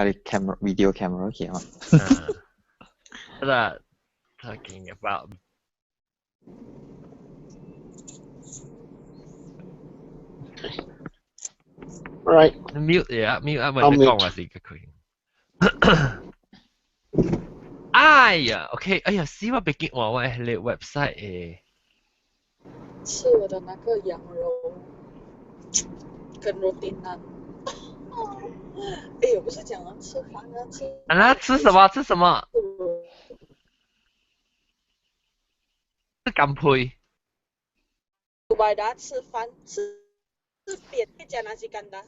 Ada camera, video camera here. That talking about. Right. Mute 呀，mute 啊，我你講話是個佢。哎呀 ，OK， 哎呀，死我別見我係你 website 誒。吃我的那个羊肉跟肉丁蛋。哎，我不是讲了吃饭啊，吃。啊，吃什么？吃什么？吃干配。外达吃饭吃扁一家那是干的。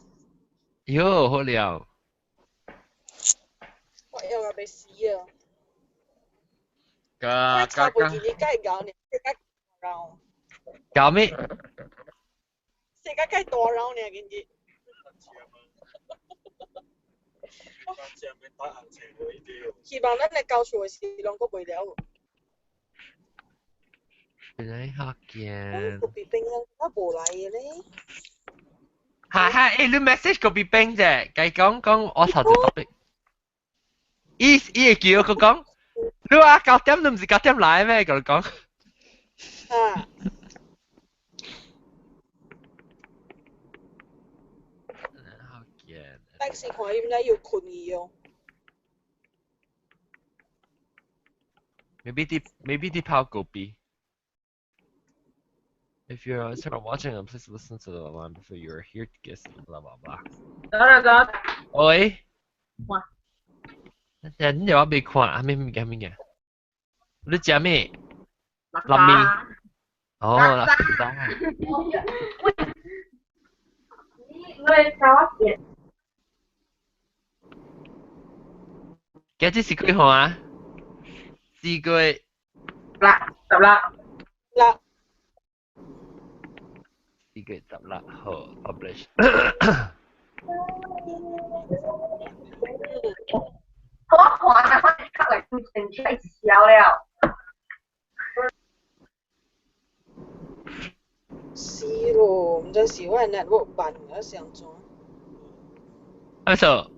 哟，好了。我要个被死啊！個差不多你該搞呢，世界搞。搞咩？世界該多擾呢，跟住。希望咱嚟教出嘅是兩個背了。Penang Hokkien。Kopi Peng我冇嚟嘅咧。係，誒，你 message Kopi Peng 啫，計講我頭先 topic。伊會叫佢講，你話9點都唔是9點來咩？佢講。啊。但是看應該要困意哦。Maybe they power Kopi. If you're sort of watching them, please listen to the line before you're here to guess blah blah blah. 喂。哇。你又未看啊？咩嘅？你食咩？拉麵。哦，拉沙。幾隻4個月號啊？4個月。10啦。4個月10號 publish。我看我卡嚟唔成出嚟笑了。是咯，唔知是我 network 慢咗上咗。咩錯？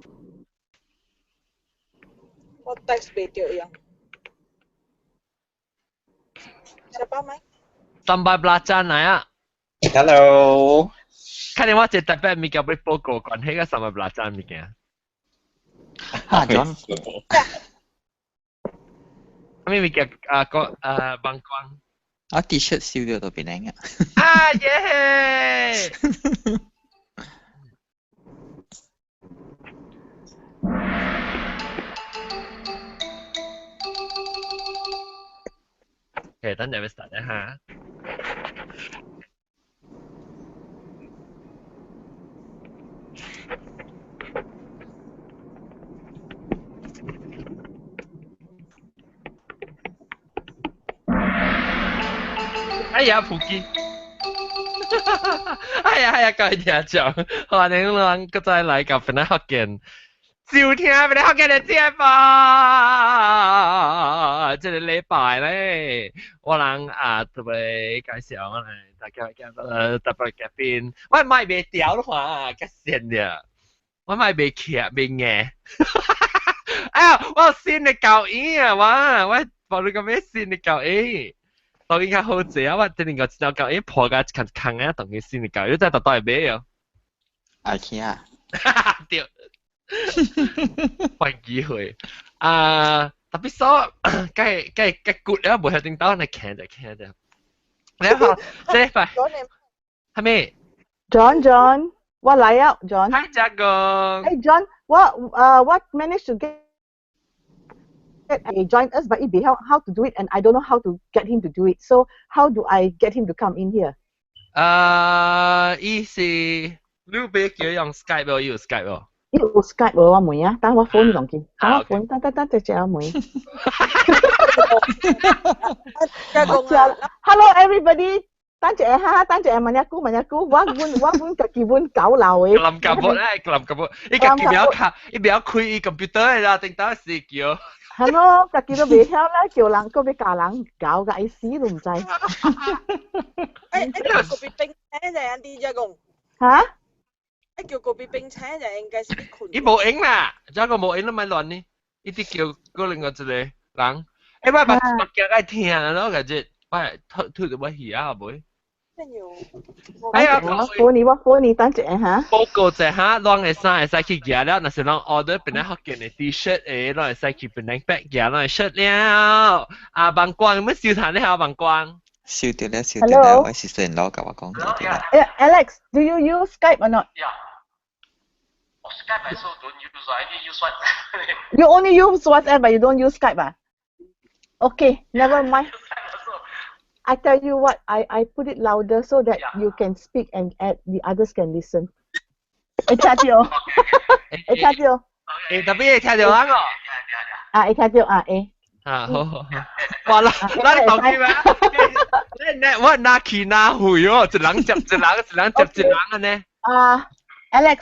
我 text 未掉樣。Siapa mai? Sambai Belacan 嚟啊 Hello。看電話隻特別咪叫俾報告關係個Sambai Belacan 咪嘅。John。咪叫Bang Kuang。T-shirt 燒咗到Penang啊！啊耶！OK， 等陣咪 start 一下。哎呀，普基！哎呀，各位聽眾，歡迎兩個再來到Penang Hokkien，照聽Penang Hokkien嘅節目。這個禮拜咧，我能特別介紹我哋大家特別嘉賓，我咪未調的話，較閒嘅，我咪未劇未硬。哎呀，我有新嘅教演啊！我報你個咩新嘅教演？當然較好謝啊！我哋能夠知道教演破個坑啊，當佢新嘅教演真係特別咩啊？IKEA。對。換機會特別所梗good 啊，唔係定到你看就。你好，這塊係咩 ？John， 我嚟啊 ，John。Hi Jagung。Hey John， what managed to get join us, but it be how to do it, and I don't know how to get him to do it. So how do I get him to come in here? 意思你俾叫用 Skype 喎，要 Skype 喎。要 Skype 喎，我妹啊，等我 phone 你講見，等我 phone，得隻我妹。Hello everybody， 單隻哈，單隻問一姑，我本自己本搞鬧嘅。冧夾波咧，冧夾波，你自己不要開 computer 啦，定當時叫。Hello， 自己都未曉啦，叫人個俾教人搞嘅，死都唔制。誒，Kopi Peng 咧就係啲Jagung。嚇？一叫嗰邊冰車就應該是啲困。伊無影啦，仲有個無影都咪亂呢。伊啲叫個另外一個人，誒我把腳愛聽咯，感覺喂吐到乜嘢啊，妹？哎呀，我你等陣嚇。報告者嚇，啷會使去夾了，若是啷 order 邊個福建嘅 T-shirt 誒，啷會使去邊個 bag 夾，啷會 shirt 了。啊，孟光有冇燒炭咧？孟光。燒掉了，燒掉了，我是先攞甲我講咗啲啦。Alex, do you use Skype or not? Yeah. Skype I also don't use. I only use WhatsApp. You only use WhatsApp, but you don't use Skype, ah? Okay, never mind. I tell you what, I put it louder so that you can speak and the others can listen. 會聽到，會聽到。特別會聽到啊我。啊，會聽到啊誒。啊，好好好。哇啦，嗱你講咩？我拿起拿回哦，一人接一人，一人接一人嘅呢。啊 ，Alex，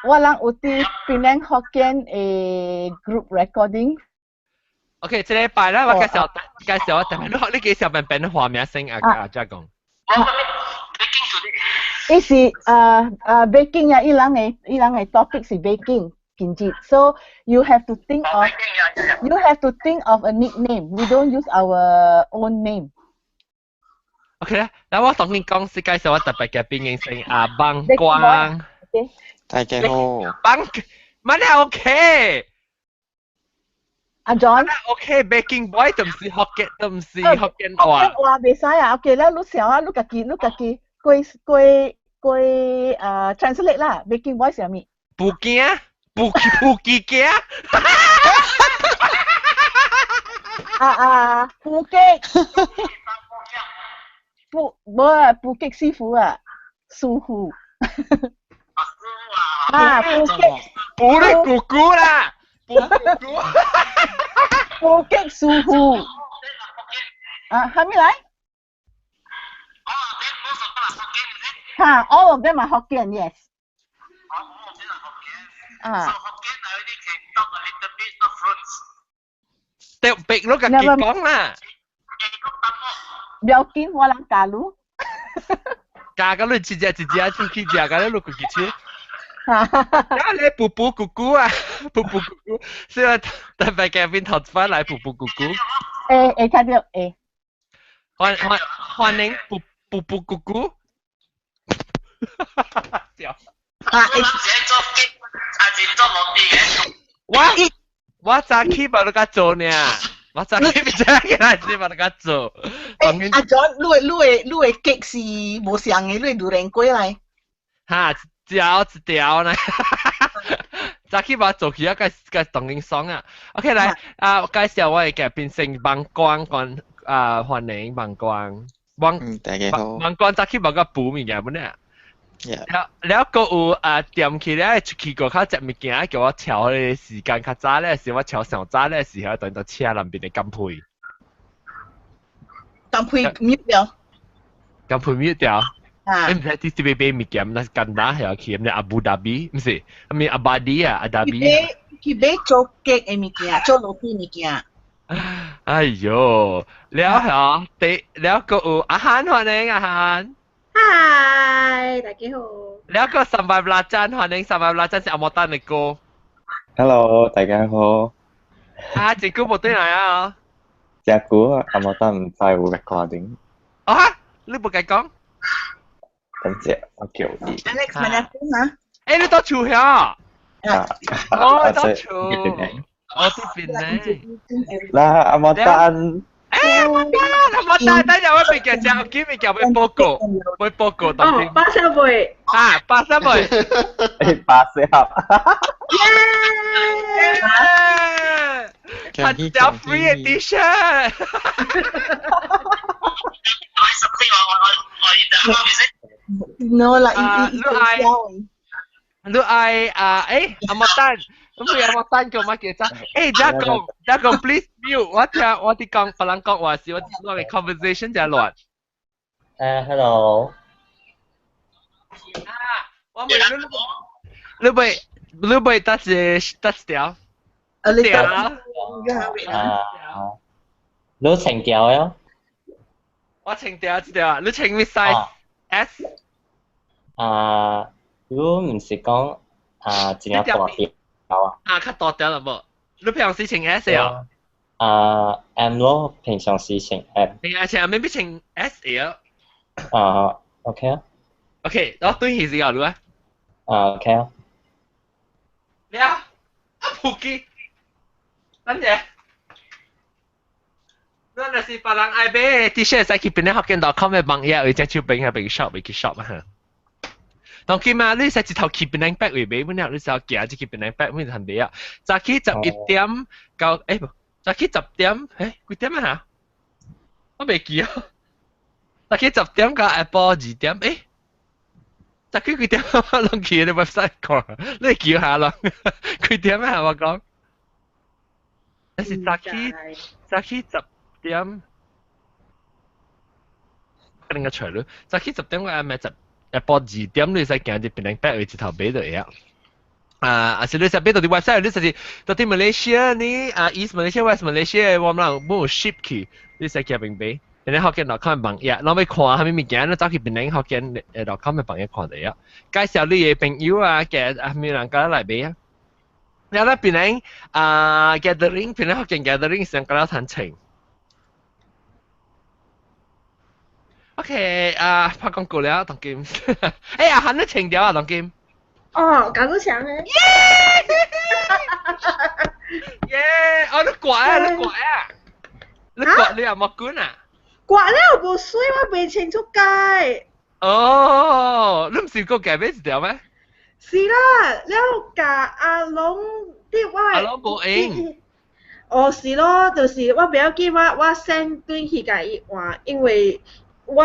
我人有啲 Penang Hokkien 誒 group recording。OK， 這禮拜咧，我介紹我特別你介紹邊邊畫面先啊Jagung。伊是baking 啊，伊人嘅 topic 是 baking。So you have to think of a nickname. We don't use our own name. OK 啦，嗱我同你講是介紹我特別嘅邊個先啊，邦光。大家好。邦，乜嘢 OK？阿 John。OK baking boy 都唔是福建，都唔是福建話。福建話未使啊 ，OK 啦，你想啊，你自己translate 啦 ，baking boy 係咩？不驚。不記嘅布吉布吉師傅啊，師傅布吉布你姑姑啦，布吉師傅係咪嚟？all of them are Hokkien, yes. So Hokkien I only can talk a little bit of fruits. 特別攞個結講啦。不要緊，我人教你。教個你自己出去教個你錄個幾次。然後你布布姑姑啊，布布姑姑，所以特別嘅邊頭翻嚟布布姑姑。聽到誒。歡迎布布姑姑。屌。我早起把你個做呢，我早起唔知嘅啦，先把你個做。阿 John，你嘅 cake 是冇上嘅，你榴蓮粿嚟。嚇，一條呢。早起把做起啊，個當然爽啊。OK， 來介紹我嘅變成孟光歡迎孟光。大家好。孟光早起把個補面嘅本呢。แล้วก็เตรียม起咧出去個較食物件叫我調嘅時間較早咧，是我調上早咧時候等到車南邊嘅甘配。甘配滅掉。甘配滅掉。你唔使啲啲俾物件，那簡單係去咁阿布達比，唔是，阿咪阿巴迪啊，阿達比。佢俾做 cake 嘅物件，做老啲物件。哎呦，แล้วก็อาหาร歡迎อาหาร。Hi，大家好。แล้วก็Sambai Belacan歡迎Sambai Belacan是阿莫丹嘅歌。Hello，大家好。真久冇對嚟啊！真久啊，阿莫丹唔再有 recording。你冇計講？等陣，我叫你。Alex，問下先嚇。你到處呀？我到處。我啲邊咧？嗱，阿莫丹。我等陣我咪叫我見咪叫佢報告當先。巴沙貝。巴沙貝。巴沙。他叫 free edition。No 啦，你愛阿莫丹。咁你有冇單叫乜嘢啫？Jagung please mute。我啲講別人講話事，我嘅 conversation 就係亂。Hello。我問你會得條？你情調啊？我情調一條，你情咩 size？S？如唔是講真係大條啊？較大條啦無？你平時穿 S 啊？M 咯，平常時穿 M。而且未必穿 S 啊。OK 啊。OK，我對佢是個如啊。OK 啊。你啊，普吉，乜嘢？嗰陣時別人愛買 T-shirt，使去Penang Hokkien.com 嘅網頁，或者去邊個 shop 去 shop 啊。當佢嘛，你使一頭去Penang Bag 為買，本來你使行一去Penang Bag，本來係買啊。早起11點到誒，早起10點，幾點啊嚇？我未記啊。早起10點到下晡2點，早起幾點？攏去你 website 看，你叫下咯。幾點啊？我講，但是早起10點，可能個除了早起10點我咪10。下晡2點你使行至Penang Bag位一頭買到嘢。是你使買到啲 website，你就是到啲 Malaysia 呢East Malaysia、West Malaysia， 我哋冇 ship 去，你使入邊買。Penang Hokkien.com 網頁，攞咪看下咩物件，你走去Penang Hokkien.com 嘅網頁看嚟啊。介紹你嘅朋友啊，嘅咩人家嚟買啊。然後咧Penang Gathering，Penang Hokkien Gathering 上個啦談情。OK，拍廣告了，當劍。阿韓都情調啊，當劍。哦，搞到強咧！耶！哦，你怪啊！你又冇管啊？刮咧我冇水，我未清出街。哦，你唔是個計咩一條咩？是啦，了架阿龍啲我阿龍冇應。哦，是咯，就是我不要緊，我 send 對去甲伊換，因為我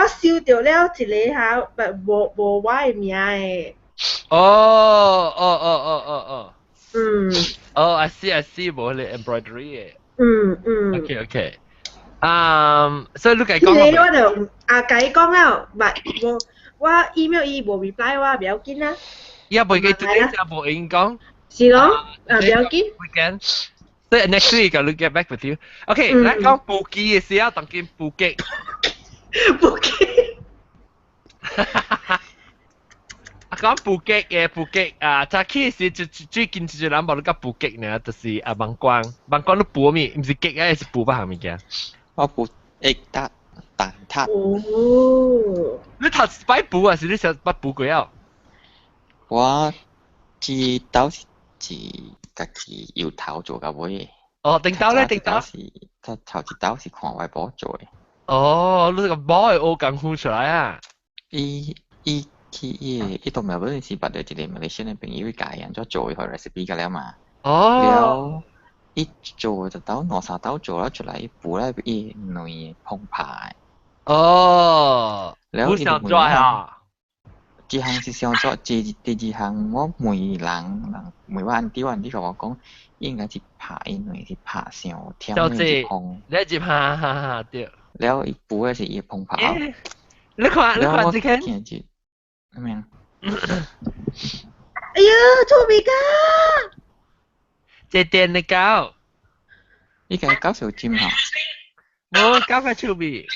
收到了一個下，無我的名誒。哦。I see，無你 embroidery 嘅。OK。所以你計講。你我就甲伊講了，我 email 伊無 reply 我不要緊啦。伊也袂記對你就無應講。是咯，不要緊。Weekend。So next week I'll get back with you. Okay，嚟講布基嘅時候，當見布基。布基。講布基嘅布基早起時最近一人冇你講布基呢，就是芒光你布咩？唔是基啊，是布乜行物件？我布液塔蛋撻。哦。你頭次擺布啊？是你想擺布過啊？我知道是家己由頭做到尾。哦，定刀咧，定刀。頭一刀是看外婆做嘅。哦，你個包係學功夫出來啊？伊到咪嗰陣時，捌到一個Malaysia嘅朋友教人做佢 recipe 㗎啦嘛。哦。伊做就刀2-3刀做咗出嚟，布咧伊內澎湃。哦。好想做啊！一項是想做，第二項我每晚啲同我講，應該是拍因為是拍上跳呢一項。你一拍對。แล้วอีกปูก็สิอีพงผา你看這個。咩啊？哎呀，臭鼻哥！這電你搞？呢個係搞小尖嚇。我搞個臭鼻。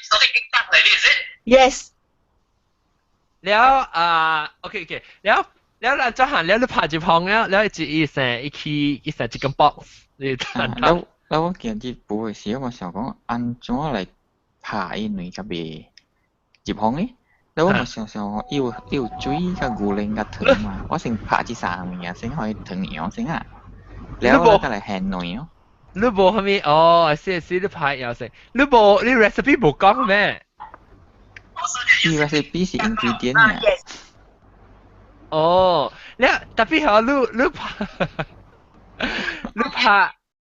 Yes。แล้วOK，แล้วเราจะหันแล้วเราผ่าจีพองแล้วอีแสจิกกัมบ็อกซ์นี่ทันแล้ว我見啲ปู嘅時，我想講安怎嚟拍伊內個鼻接紅呢？แล้ว我想要水個牛奶個糖嘛，我先拍啲三樣先可以糖樣先啊。แล้ว我ก็嚟หั่นหน่อย哦。你冇係咪？哦，係你拍樣先。你 recipe 冇講咩？伊 recipe 是 ingredient 嘅。哦，特別係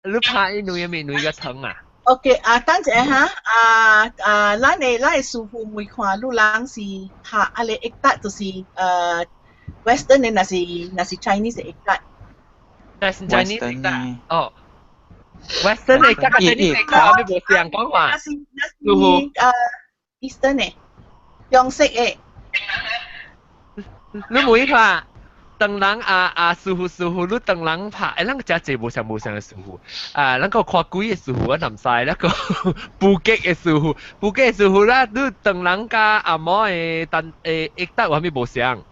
你拍伊內面內個糖啊？OK，等陣嚇，咱嘅師傅會看，你人是拍阿個一笪，就是Western 嘅，那是 Chinese 嘅一笪。但是 Chinese 一笪，哦 ，Western 嘅加 Chinese 嘅加，你冇聽講話？那是Eastern 嘅，中式嘅。你冇拍？當人師傅，你當人拍，咱個真係無相嘅師傅，咱個看鬼嘅師傅我唔使，那個布吉嘅師傅啦，你當人家阿嬤嘅一笪我咪無相。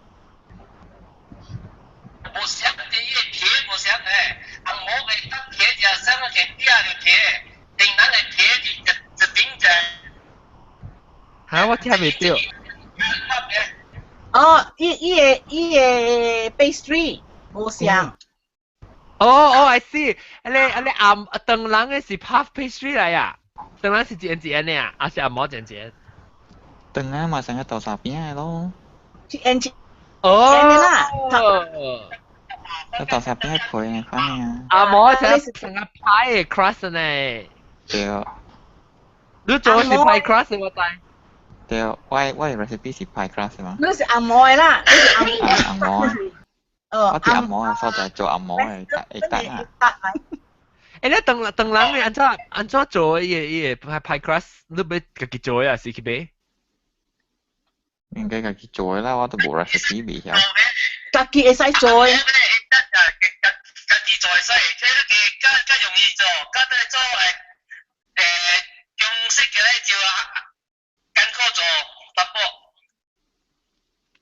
无相第一铁无相诶，红毛嘅得铁就生嘅第二嘅铁，顶人嘅铁就顶着。嚇，我聽未到。哦，伊個 pastry 無相。I see。你暗當人嘅是 puff pastry 嚟啊？當人是剪剪嘅啊，還是暗毛剪剪？當然嘛，成個豆沙邊咯。剪剪。啦。個豆沙邊係配嘅翻嘅。暗毛成個派嘅 crust 呢？對。你做係派 crust 我知。對，我 recipe 是派 crust 嘛。你是按摩啦，你是按摩。我啲按摩嘅所在做按摩嘅，會得啊。你當人嘅安怎做嘅派 crust？你要自己做啊，是去買？應該自己做啦，我都冇 recipe 未曉。自己會使做。自己做會使，即係較容易做，較都做中式嘅咧就艱苦做淡薄。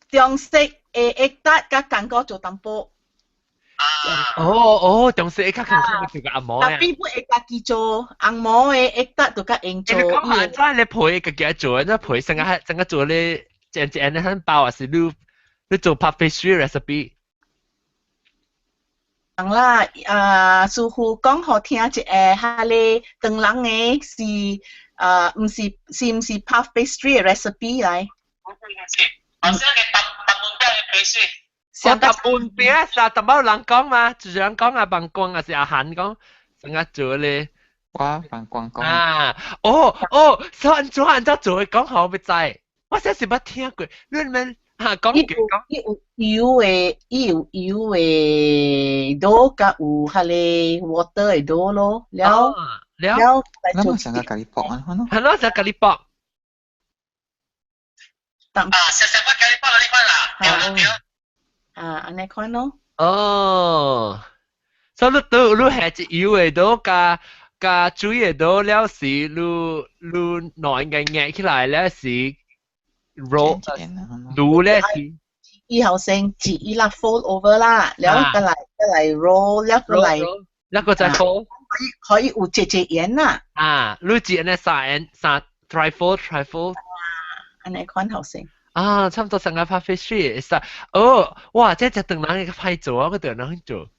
中式會得較艱苦做淡薄。中式會較艱苦做個按摩啊。特別會自己做按摩嘅會得就較容做。你講安怎你配自己做，你配成個做你剪剪嘅漢堡，還是你做 puff pastry recipe？啦，師傅講好聽一個，下咧當人嘅是唔是 puff pastry 嘅 recipe 嚟？唔是，我寫嘅搭半邊嘅 pastry。我搭半邊實搭冇人講嘛，就人講阿bằng光還是阿韓講，成個做咧。我bằng光講。所以安怎做講好唔知，我真是冇聽過，你們。伊有油嘅多，甲有下咧 water 嘅多咯，了。咱們成個咖喱煲啊，係咯，成咖喱煲。食乜咖喱煲嗰啲款啦？安尼款咯。所以你係隻油嘅多加水嘅多，了時你內嘅壓起來了時。roll 咧是，以後先自伊啦 fold over 啦，แล้วก็嚟 roll，แล้ว個再 fold，可以有隻圓啦。你隻呢三 trifold，安尼款後先。差唔多成個 puff pastry，哇，這隻當人嘅派做啊，個當人做。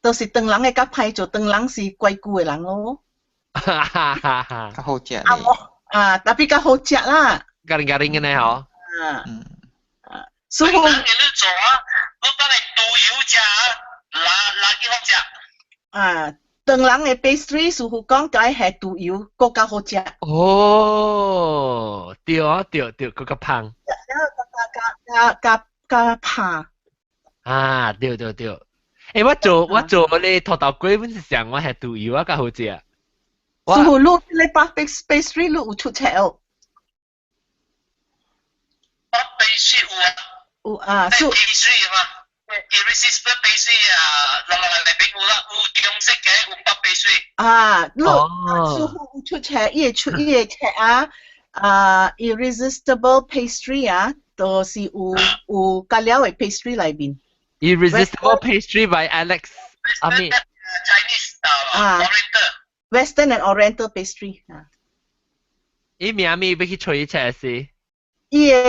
都是當人嘅較派做，當人是貴固嘅人咯。較好食咧。特別較好食啦。garing-garing嘅呢嗬。師傅。你做啊，我幫你塗油食啊，哪幾好食？當人嘅 pastry 師傅講解係塗油，個較好食。對，個較香。較香。對。我做你土豆粿本是上我係塗油啊，較好食。師傅，你把 pastry 有出車哦。有啊，so pastry 嘛，irresistible pastry 嚟俾我啦，有中式嘅，有白 pastry。師傅出車，伊個車irresistible pastry 就是有加料嘅 pastry 裏邊。Irresistible pastry by Alex。Chinese Western and Oriental pastry。伊名咪要去吹一車是？伊個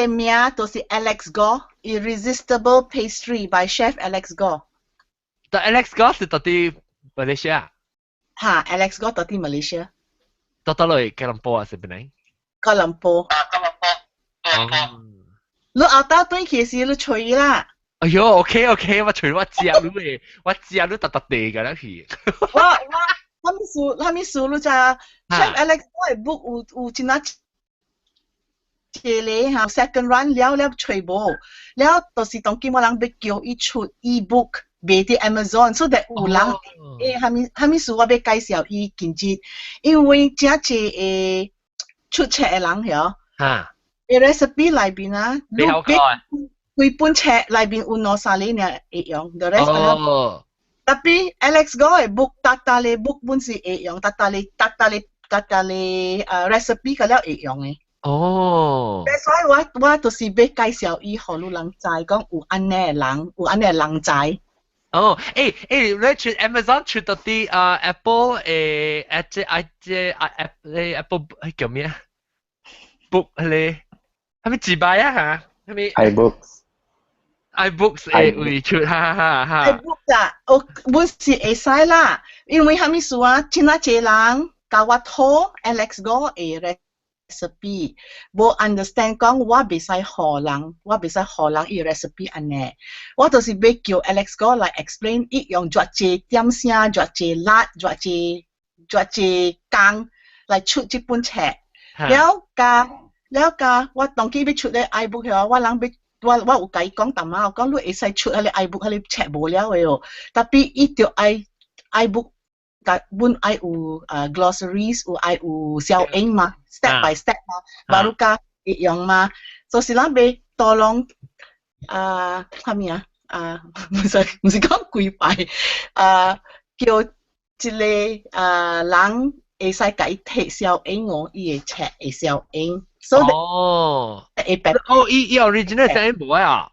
名就是 Alex Goh Irresistible Pastry by Chef Alex Goh。但 Alex Goh 是到底馬來西亞？Alex Goh 到底馬來西亞？到來吉隆坡啊，是邊嚟？吉隆坡。你後頭轉去時你吹啦。哎呦 ，OK， 我吹我知你嘅，我知你特地㗎啦去。我咪數你咋 ？Chef Alex Goh 嘅 book 有真啊。咧嚇 second run 了吹無，了就是當今個人要叫伊出 e-book 賣啲 Amazon，所以有人下面數我要介紹伊經濟，因為真濟出冊嘅人曉，recipe 裏邊啊，規本冊裏邊有兩三類呢會用 ，the rest 啊，特別 Alex Goh 嘅 book 搭咧 book 本是會用，搭咧recipe 個了會用嘅。哦。所以我就是要介绍伊，互你人知，讲有安尼的人，有安尼的人知。哦，你出 Amazon 出到啲Apple Apple 叫咩啊 ？book 咧，係咪自擺啊嚇？係咪 iBooks 會出哈。iBooks 啊，本是會使啦，因為係咪說啊，真係濟人教我討 Alex Goh 嘅recipe， 無 understand 講我袂使互人，伊 recipe 安尼，我就是要叫 Alex Goh 來 explain， 伊用偌濟點聲、偌濟辣、偌濟工來出這本冊，了加我當佢要出咧 iBook 嘅話，我有甲伊講淡仔，我講你會使出迄個 iBook 迄個冊無了嘅哦，特別伊條 iBook 本愛有glossaries， 有小英嘛 ，step by step 嘛，baru加會用嘛，就是咱要多攏啥物啊？唔是講幾擺叫一個人會使甲伊摕小英哦，伊嘅冊會小英。哦，伊 original 係小英無啊？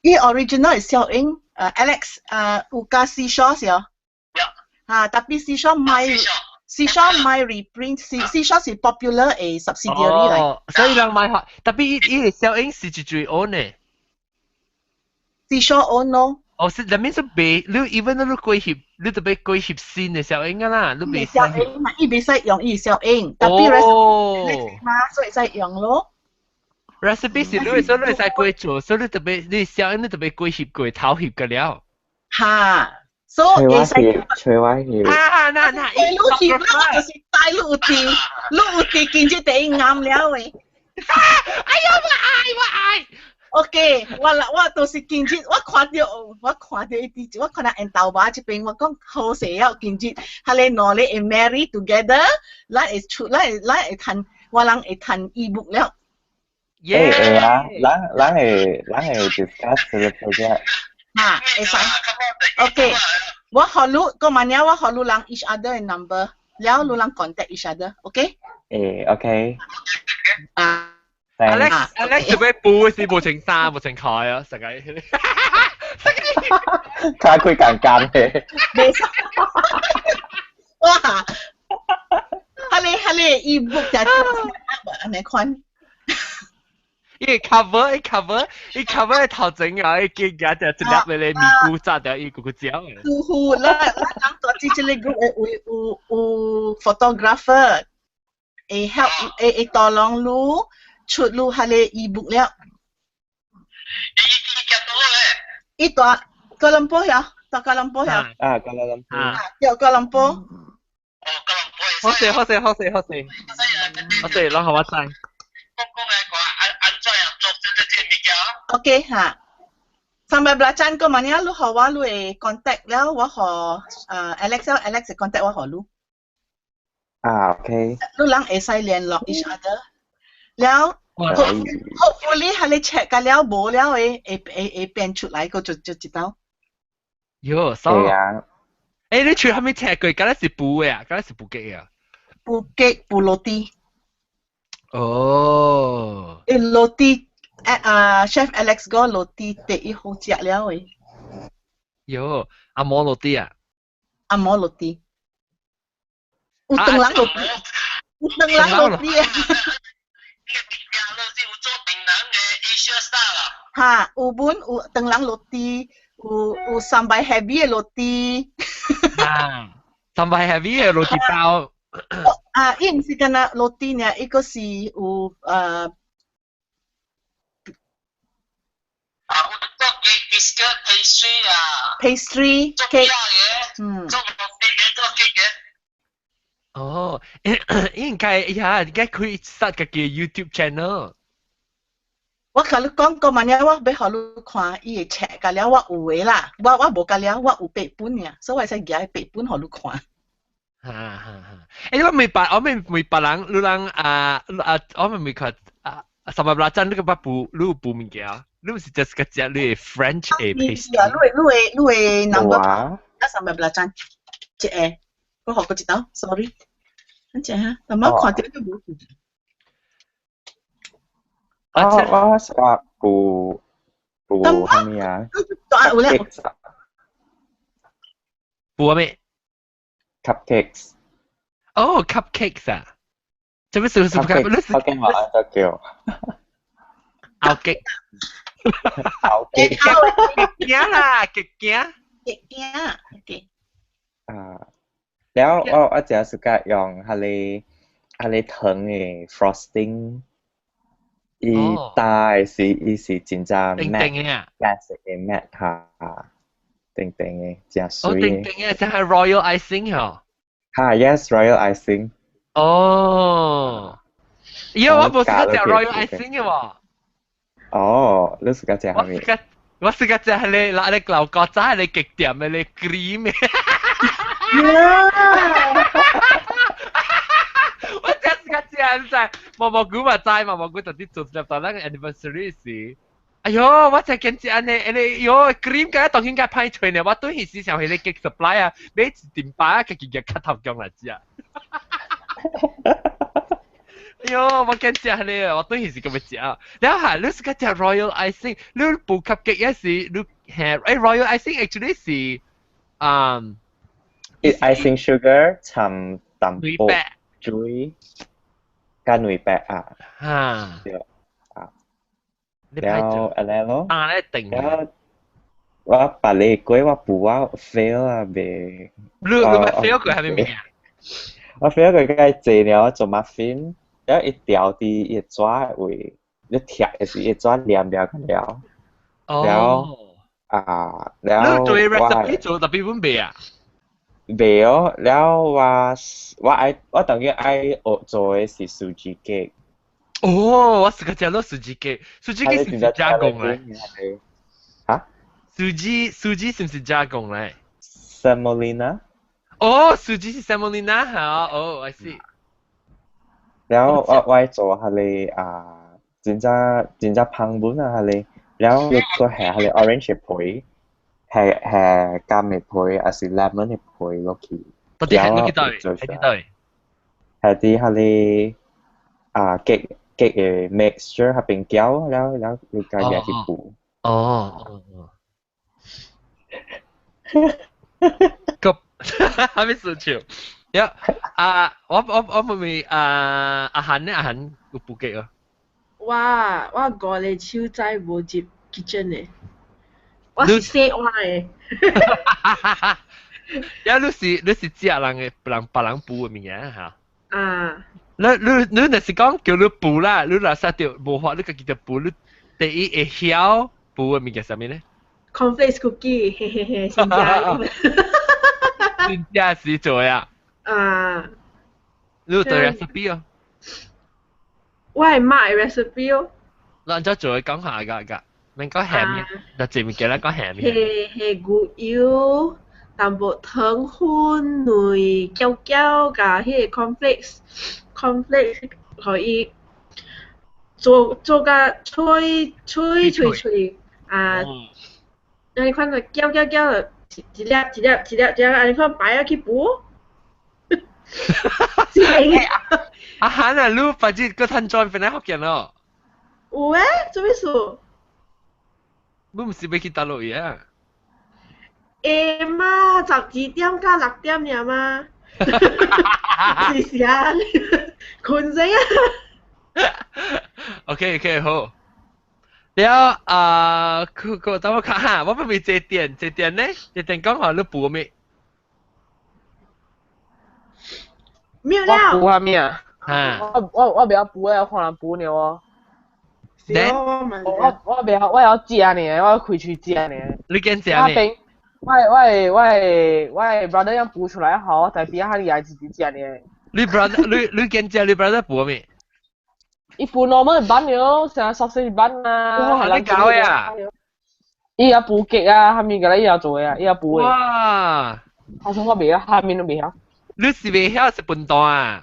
伊 original 係小英，Alex 有加 C short 少。tapi C short 買 reprint，C short 是 popular 嘅 subsidiary 嚟。所以人買學，特別伊小英是最 own 嘅。C short own 咯。哦，是入面是白，你 even 你過翕，你特別過翕新嘅小英啊啦，你未小英嘛，伊未使用伊小英，特別 recipe 嘛，所以使用咯。recipe 是你所以你使過做，所以你特別你小英你特別過翕過頭翕嘅了。嚇！所以會使吹歪翕。嗱，伊錄翕啦，就是帶錄翕，見住第啱了誒。哎呀，我愛。OK， 我都是見住，我看到一啲，我看到人頭巴這邊，我講好勢啊，見住，佢哋兩個會 marry together， 咱會談，我人會談 ebook 了。係啊，咱會 discuss 呢個 project。會使。OK， 我學你個乜嘢？我學你人 each other 嘅 number， แล้ว你人 contact each other，OK？ OK。Alex 做咩背是無情衫無情蓋啊？成日佢คุยกัน嘅。哇！佢 ebook 就係安尼款。伊 cover 頭整啊！伊見人就一粒嚟咧，面菇炸掉伊咕咕椒嘅。有啦，咱做這個 group 有 photographer， 會 help 會多攏你。出路係你 ebook 了。伊大吉隆坡呀，到吉隆坡呀。吉隆坡。有吉隆坡。好勢，攞好我知。OK 嚇。Sambai Belacan 個乜嘢？你好我你會 contact 了，我和Alex 會 contact 我和你。OK。你人會使聯絡 each other。แล้ว hopefully 係你 check กันแล้ว冇แล้ว會變出來個就知道。喲，係啊。你出係咪 check 佢？梗係是布嘅啊，梗係是布機啊。布機布羅蒂。哦。羅蒂Chef Alex Goh 羅蒂第一好食了誒。喲，阿摩羅蒂啊。阿摩羅蒂。有燈籠羅蒂。有燈籠羅蒂啊。嚇，有本有燈籠落地，有Sambai heavy 嘅落地。Sambai heavy 嘅落地包。伊唔是干那落地呢，伊個是有pastry cake。哦，應該可以 start 個 YouTube channel。我甲你講個乜嘢，我要互你看伊嘅冊，甲了我有誒啦，我無甲了，我有8本呀，所以我使寄8本互你看。你我未白人，你人我未看Sambai Belacan 你個把布，你有布物件，你唔是 just 個隻你 French 嘅 pastry。你會 number Sambai Belacan， 即係我學過一道 ，sorry。咁隻嚇，但我看到都冇。我是話補係咩啊？Cupcakes 啊補咩 ，cupcakes。哦 ，cupcakes 啊，做咩少少 cupcakes 我驚話就叫牛極牛記驚啦，極驚。OK แล้ว我จะสุก用係糖嘅 frosting 伊大是真正定定嘅白色嘅 matte 嚇，定定嘅真水嘅。定定嘅就係 royal icing 嗬。yes royal icing。哦，因為我冇試過食 royal icing 嘅喎。哦，你試過食係咪？我試過食係你嗱你牛角仔係你極甜嘅你 cream 嘅。我真係試過食就係毛毛菇嘛齋毛毛菇就啲做入到那個 anniversary 時。哎喲，我真係見安尼喲 cream 嘅當然嘅派脆呢，我對佢時常係你極 supply 啊，買一點八啊，佢嘅卡頭醬嚟知啊。哎喲，我見食你啊，我對佢是咁樣食啊。然後係你試過食 royal icing，你補級嘅一時你係royal icing actually 是icing sugar 掺淡薄水加鹁白啊。แล้วอะไร咯咧定แล้วว่าปลาเล็กก้อยว่าปูว่า fail 啊เบรู้ไหม fail 佢係咩名啊？我 fail 佢嘅係了做 muffin แล้ว一條啲一抓會你貼嘅是一抓黏了嘅了แล้วแล้ว你做 recipe 做特別本味啊？未哦，แล้ว我等於愛做嘅是素雞 cake。哦，我試過食到素雞 cake，素雞 cake 是唔是加工咧？嚇？素雞是唔是加工咧 ？semolina。哦，素雞是 semolina 好，哦 ，I see。แล้ว我做係你真正烹本啊係你，แล้วก็係你 orange 嘅皮，係柑嘅皮，還是 lemon 嘅皮落去。到底係落幾多？係幾多？係啲係你cake 嘅 mixture 係變膠，แล้ว要加入去補。哦。還沒試潮。我問你阿恆呢？阿恆有補給啊？我個你超載冇接 kitchen 嘅，我是食話嘅。你是食人嘅，別人補嘅物件嚇。你就是講叫你補啦，你若實在無法，你自己就補。你第一會曉補嘅物件係咩呢 ？cornflakes cookie， 嘿嘿嘿，真正。真正是做呀。你有做 recipe 哦？我係買 recipe 哦。你按照做講下㗎，免講鹹嘅，就全部叫你講鹹嘅。係牛油，淡薄糖粉類膠加迄個 cornflakes 可以做個脆你看個膠就一粒，你看擺入去補。阿韓啊，你發現個攤裝Penang Hokkien咯？有誒，做咩事？你唔是要去大陸嘢？嘛，12點加6點呀嘛。是時啊，困醒啊。OK， 好。แล้ว佢等我看下，我唔係借電呢？借電講下你補咩？沒有了。我補下咩啊？我不要補啊，可能補了哦。我不要，我要食呢，我要開喙食呢。你驚食呢？我 brother 要補出來好，我在邊下你係自己食呢。你 brother 補咩？伊補 normal 版了，成日sausage 版啊。哇，你搞呀！伊要補極啊，下面個伊要做呀，伊要補嘅。哇！他說我未曉，下面都未曉。你是未曉食笨蛋啊？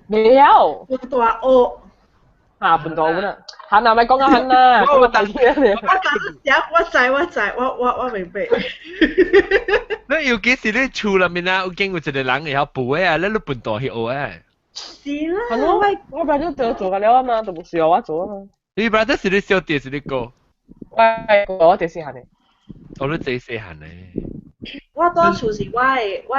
未曉。笨蛋哦。笨蛋本啊！行啊，咪講啊行啊，講個大啲啊！我知，我明白。你尤其是你厝裏面啊，有見過一個人會曉補嘅啊，你笨蛋去學啊！是啦，我 brother 都做緊了啊嘛，都唔需要我做啊嘛。你 brother 是你小弟是你哥？我第四下呢。我都最细汉咧。我當厝是我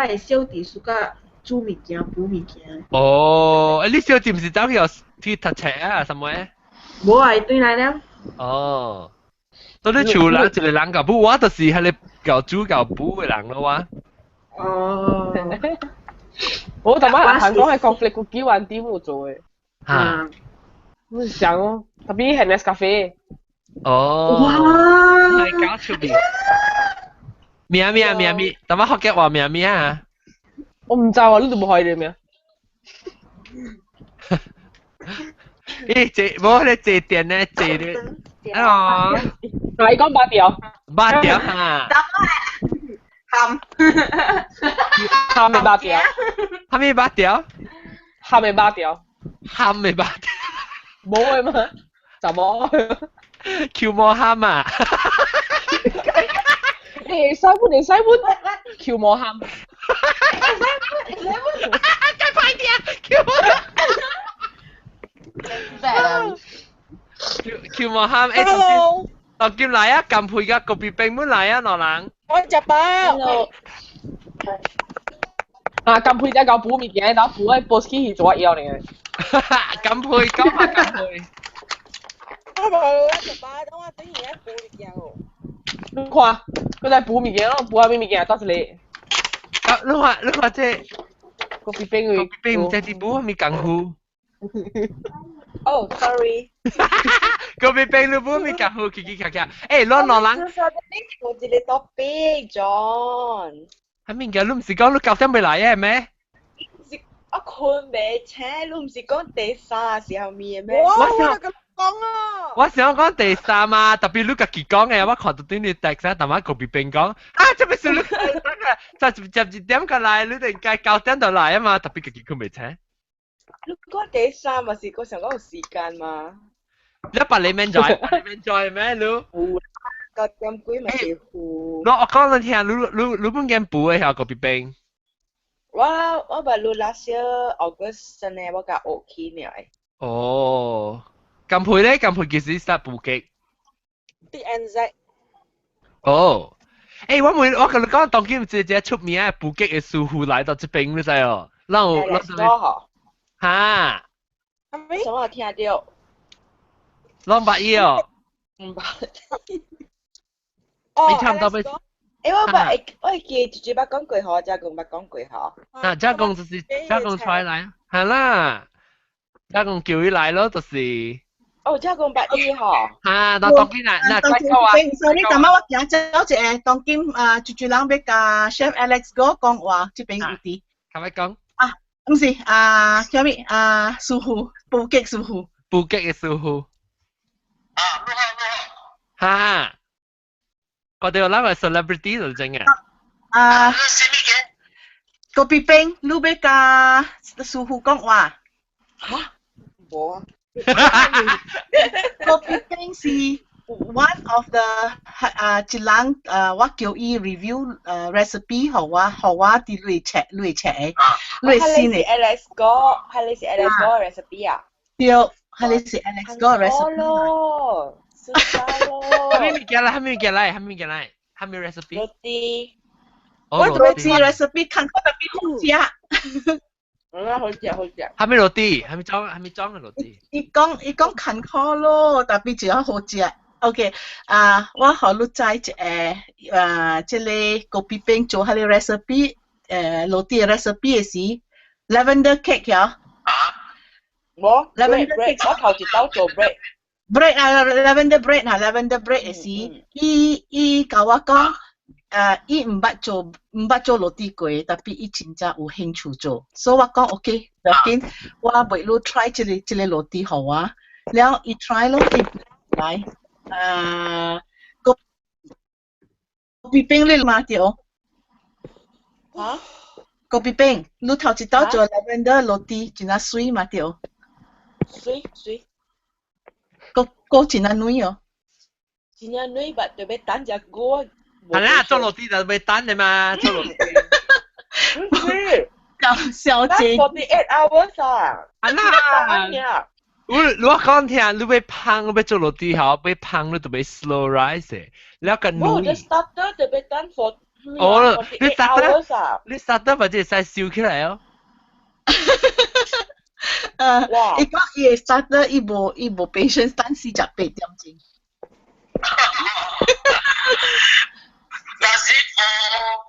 的小弟暑假煮物件、補物件。哦，你小弟唔是走去讀冊啊？什麼？無啊，伊轉來了。哦，到你厝人一個人教補，我就是係你教煮教補嘅人咯哇。哦。我頭晚韓國係 conflict cookie 玩啲冇做嘅。嚇。我想哦，特別係 Nescafe。哦。哇！係搞出邊。咩，頭晚學嘅話咩啊？我唔知喎，呢度冇開嘅咩？咦，冇你借電咧，借你。Hello。你講8條。8條嚇。Tham。Tham咪8條。Tham咪8條。Tham咪8條。Tham咪8條。冇嘅嘛，就冇。叫我喊啊！你西碗，叫我喊。再快啲，叫我喊。叫我喊，誒，當劍嚟啊，撳配㗎，Kopi Peng muốn嚟啊，羅冷。我食飽。啊，撳配只夠補面嘅，但係補喺 Boski 去做嘢嚟嘅。撳配，講下撳配。我冇食飽，等我等而家補物件喎。你看，佢哋補物件咯，補下咩物件？多謝你。啊，你話即係 Kopi Peng 佢。Kopi Peng 唔知點補咪功夫。Oh, sorry. Kopi Peng 你補咪功夫，奇卡。誒，羅冷。我一個 topic, John。係咪嘅？你唔是講你9點未嚟嘅咩？我困未醒，你唔是講第三時候面咩？我咁講啊！我想講第三啊，特別你家己講嘅，我看到對你 text 但係Kopi Peng 講啊，這邊是你就點過嚟，你哋計9點就嚟啊嘛，特別家己佢未請。你講第三咪是嗰時候嗰個時間嘛？你把你 enjoy 咩？你9點幾咪是乎？我講你聽，你本間補嘅係Kopi Peng。我把你last year August 呢，我甲學起呢。哦，咁配咧，咁配其實係補擊。啲 NZ。哦，誒，我跟你講，當今姐姐出名嘅補擊嘅師傅來到這邊，你知哦？嚇？什麼聽到？兩百億哦。唔白。你差唔多俾。我記住嘴巴講句好，加工把講句好。啊，加工就是加工出來，係啦，加工叫佢嚟咯，就是。哦，加工8億嗬。嚇，當今嗱再講啊。所以今日我講咗一個當今住人要甲 Chef Alex Goh 講話，這邊有啲。係咪講？啊，唔是叫咩師傅，補擊師傅。補擊嘅師傅。嚇。我哋有諗係 celebrity 就真嘅。Kopi Peng，你要甲師傅講話。嚇？冇啊。Kopi Peng 是 one of the 一人我叫伊 review recipe 好啊啲類切嘅，類先嘅。Alex Goh，係你是 Alex Goh recipe 啊？對，係你是 Alex Goh recipe。咯。係咪嚟？係咪 recipe？ roti。我roti recipe 看過特別好食。好食。係咪 roti？係咪裝嘅 roti？伊講看過咯，特別就好食。OK，我好你知即個 Kopi Peng 做下啲 recipe，roti recipe 嘅時 ，lavender cake 呀。我 lavender cake，我頭一道做 bread。bread lavender bread 嘅時，伊甲我講，伊唔捌做落地過，特別伊真正有興趣做，所以我講 OK， 要緊，我袂你 try 這個落地好啊，然後伊 try 咯，伊來Kopi Peng 你嘛對？嚇 ？Kopi Peng，你頭一道做 lavender 落地，真係水嘛對？水。個真係女哦。真係女，但對要等隻歌。係啦，做落地就要等你嘛，做落地。小姐。48 hours 啊。係啦。我講聽，你要烹，要做落地後，要烹，你就要 slow rise，แล้วก็นุ่ย the starter 就被單 for 哦，你 48 starter hours 啊，你 starter 或者使燒起來哦。哇！伊講伊會 starter，伊無 patience，等48點鐘。但是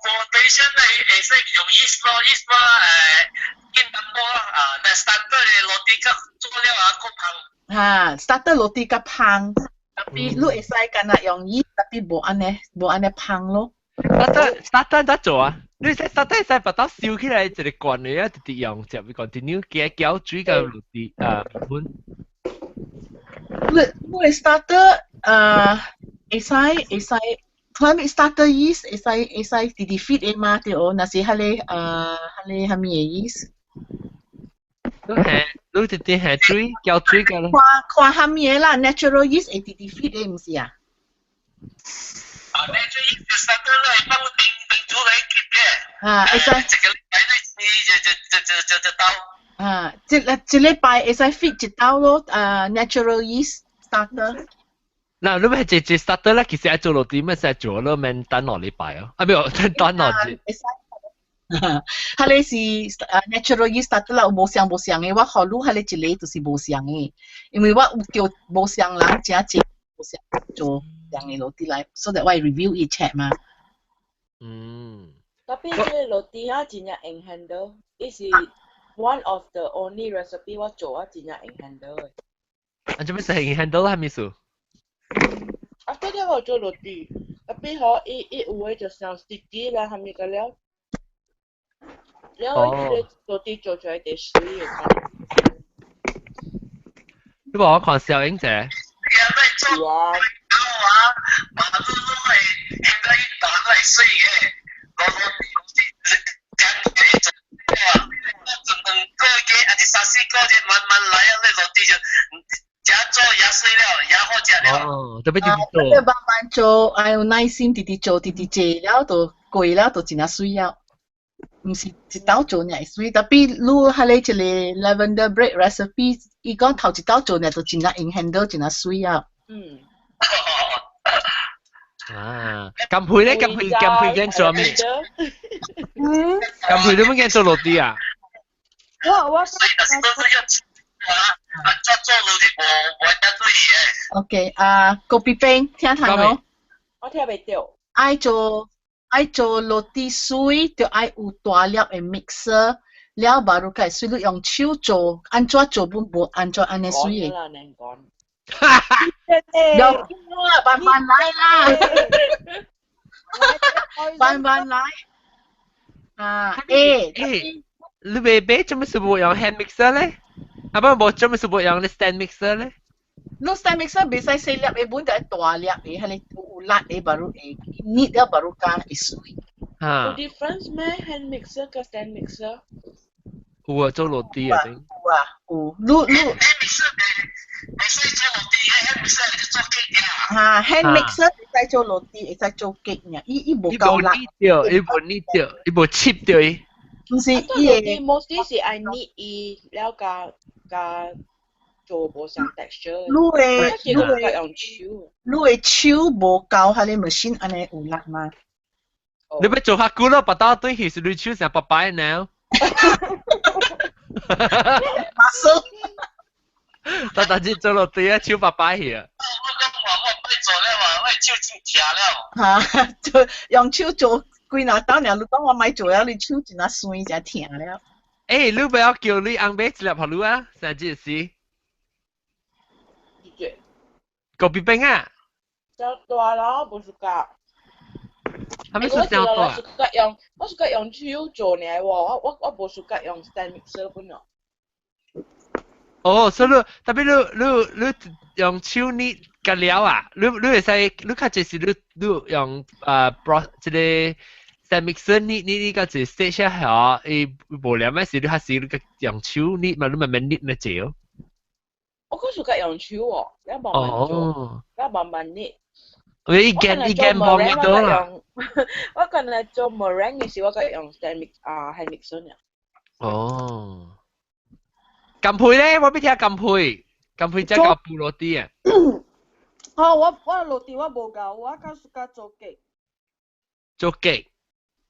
for patient 會使用見淡薄但 starter 嘅落地較做了較香。starter 落地較香，特別你會使干那用伊，特別無安尼香咯。starter 得做啊？你使 starter 使把刀燒起來，一個罐嚟啊，直直用，就會 continue 攪水個落地盤。你會 starter 會使。Climate starter yeast 會使直直 feed 嘅嘛對哦，那是迄個蝦米嘅 yeast？ 你直直下水攪水個咯。看蝦米嘅啦 ，natural yeast 會直直 feed 嘅唔是啊？natural yeast 嘅 starter 係幫定住嚟 keep 嘅。會使一個禮拜嚟一刀。一禮拜會使 feed 一刀咯，natural yeast starter。嗱，你咪直 starter 啦，其實係做落啲咩先做咯，免等落禮拜哦。沒有，等落啲。佢哋是natural yeast starter 啦，無相嘅，我學路佢哋一個就是無相嘅，因為我有叫無相人真正無相做相嘅落啲來，so that 我 review 一 check 嘛。tapi 這個落啲啊，真正用 handle，呢是 one of the only recipe 我做啊，真正用 handle 嘅。啊，做咩是用 handle 係咩事？After that 我做落地，特別好一有嘅就像 sticky 啦，係咪個了？然後一落地做出來啲水嘅。你話我看小英姐。哇！馬路係應該打嚟水嘅，哦，特別直直做。慢慢做，有耐心，直直做，直直做了就攰了，就真係水了。唔是一刀做呢水，特別你係你一個 lavender bread recipe，伊講頭一刀做呢就真係用 handle 真係水了。咁配咧，咁配驚做咩？咁配你乜驚做落地啊？我。OK，Kopi Peng， 聽下咯。我聽未到。愛做落地水，就愛有大粒嘅 mixer，了巴如開水，你用手做，安怎做本無安怎安尼水嘅。有啦，慢慢來啦，慢慢來。你未做咩事冇用 hand mixer 咧？啊不冇做咩事冇用 stand mixer 咧？你 stand mixer 袂使細粒嘅，本就係大粒嘅，係你有辣嘅，巴如會捏了巴如加會水。有 difference 咩 ？hand mixer 跟 stand mixer？有啊，做落地啊，有。hand mixer 會使做落地，會使做cake呢，伊無夠辣。伊無捏掉，伊無切掉伊。唔是，伊個 mostly 是愛捏伊，了加做無像 texture。你嘅手無夠，係你 machine 安尼有辣嘛？你要做下久咯，把刀對起是你手成白白呢。muscle。但係做落地啊，手白白去啊。做用手做幾拿刀呢？你講我買做了，你手真係酸，真係疼了。誒，你不要叫你紅白一粒好lu啊，成件事。Kopi Peng 啊？小大啦，我唔熟噶。係咪說小大？我熟用手做呢喎，我唔熟用 stand mixer 本咯。哦，所以特別你用手捏個料啊，你會使你較就是你用即個 stand mixer 捏個就 stage 下，無聊咩事你還是你用手捏嘛，你咪捏那少。我嗰時用手喎，你慢慢做，你慢慢捏。你見幫你到啦。我近日做 meringue 嘅時，我用 stand mixer 呢。哦。撳配咧，我俾聽撳配。咁佢只個布羅蒂啊？我落地我無夠，我較暑假做雞。做雞，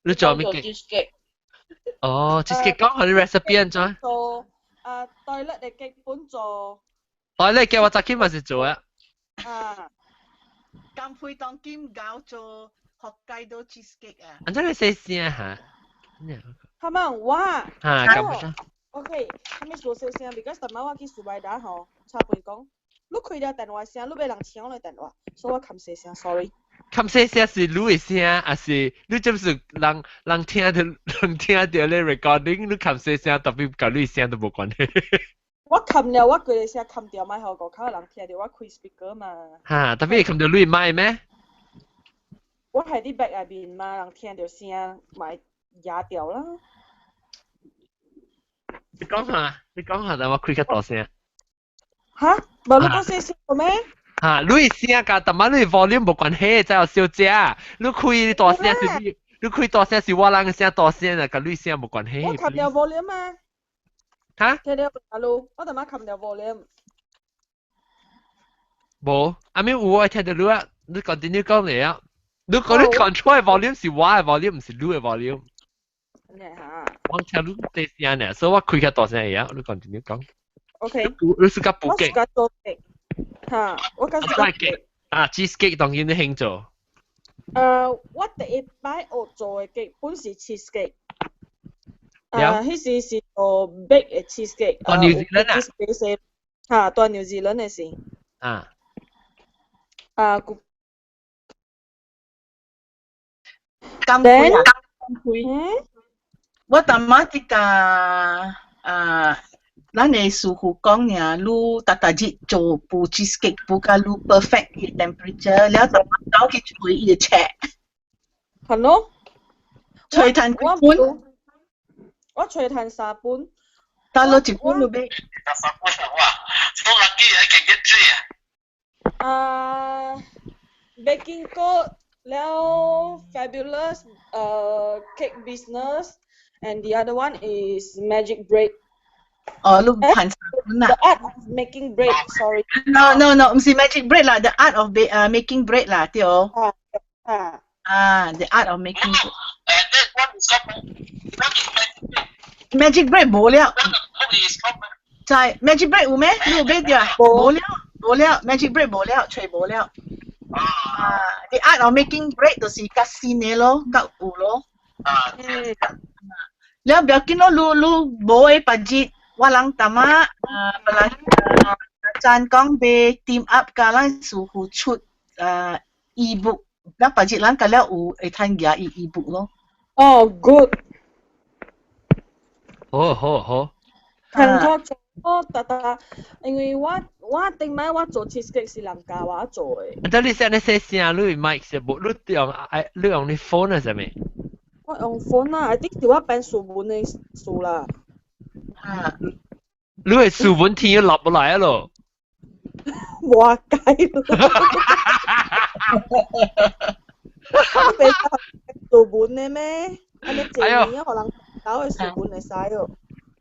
你做咩雞？哦，cheesecake 講下啲 recipe 安怎？做袋粒嘅雞本做。袋粒嘅我昨天咪是做啊。咁配當兼搞做學雞都 cheesecake 啊。安怎你細聲嚇？係咪哇？嚇，咁樣。OK，係咪做細聲 ？because 尋晚我去蘇拜達吼，差輩講，你開咗電話聲，你俾人搶你電話，所以我冚細聲 ，sorry。冚細聲是你嘅聲，還是你就是人聽到咧 recording， 你冚細聲，特別跟你聲都冇關係。我冚了，我佢哋聲冚掉，咪後個口人聽到我開 speaker 嘛。嚇，特別冚到你麥咩？我喺啲 back 入邊嘛，人聽到聲咪壓掉啦。你講下，等我開個大聲。嚇，冇你講細聲嘅咩？嚇，你聲㗎，但係你 volume 冇關係，真係小姐，你開大聲是你開大聲是我人嘅聲大聲啊，跟你聲冇關係。我冚掉 volume 啊。嚇？聽到，hello，我等下冚掉 volume。冇，阿咪我聽到你啊，你 continue 講嚟啊，你control 嘅 volume 是我嘅 volume，唔是你嘅 volume。我聽你大聲呢，所以我開個大聲嚟啊，你 continue 講。OK。你是個補雞。我做雞。嚇，我講是雞。cheesecake 當然你興做。我第一擺學做嘅雞本是 cheesecake。迄時是做 bake 嘅 cheesecake。到 New Zealand 啊？嚇，到 New Zealand 嘅時。金配我當晚啲個咱嘅師傅講呀，你特日做部 cheesecake 部個你 perfect 嘅 temperature，了當晚走去吹伊個 check。係咯。吹炭幾半？我吹炭3半。但攞一半咯呗。3半哇，so lucky I can get 3啊。baking code 了 fabulous cake business and the other one is magic bread. 哦，你hands on The art of making bread. Sorry. No，唔是 magic bread 啦 ，the art of making bread 啦，對哦。the art of making bread. magic bread 冇了。在 magic bread 有咩？你有買掉啊？冇了 ，magic bread 冇了，吹冇了。the art of making bread 就是較鮮嘅咯，較有咯。你不要緊咯，你冇嘅budget。我人淡啊Belacan講被 team up 㗎，咱師傅出e-book， 咱budget 咱個了有會通舉e-book 咯。哦 ，good。好。很多做因為我頂擺我做 cheesecake 是人教我做嘅。但你聲你細聲，你麥是冇，你用你 phone 啊，係咪？我用 phone 啊，I think 是我編書本嘅書啦。你係書本聽要落唔來啊咯？話解咯。你俾書本嘅咩？安尼借面可能搞嘅書本嚟使咯。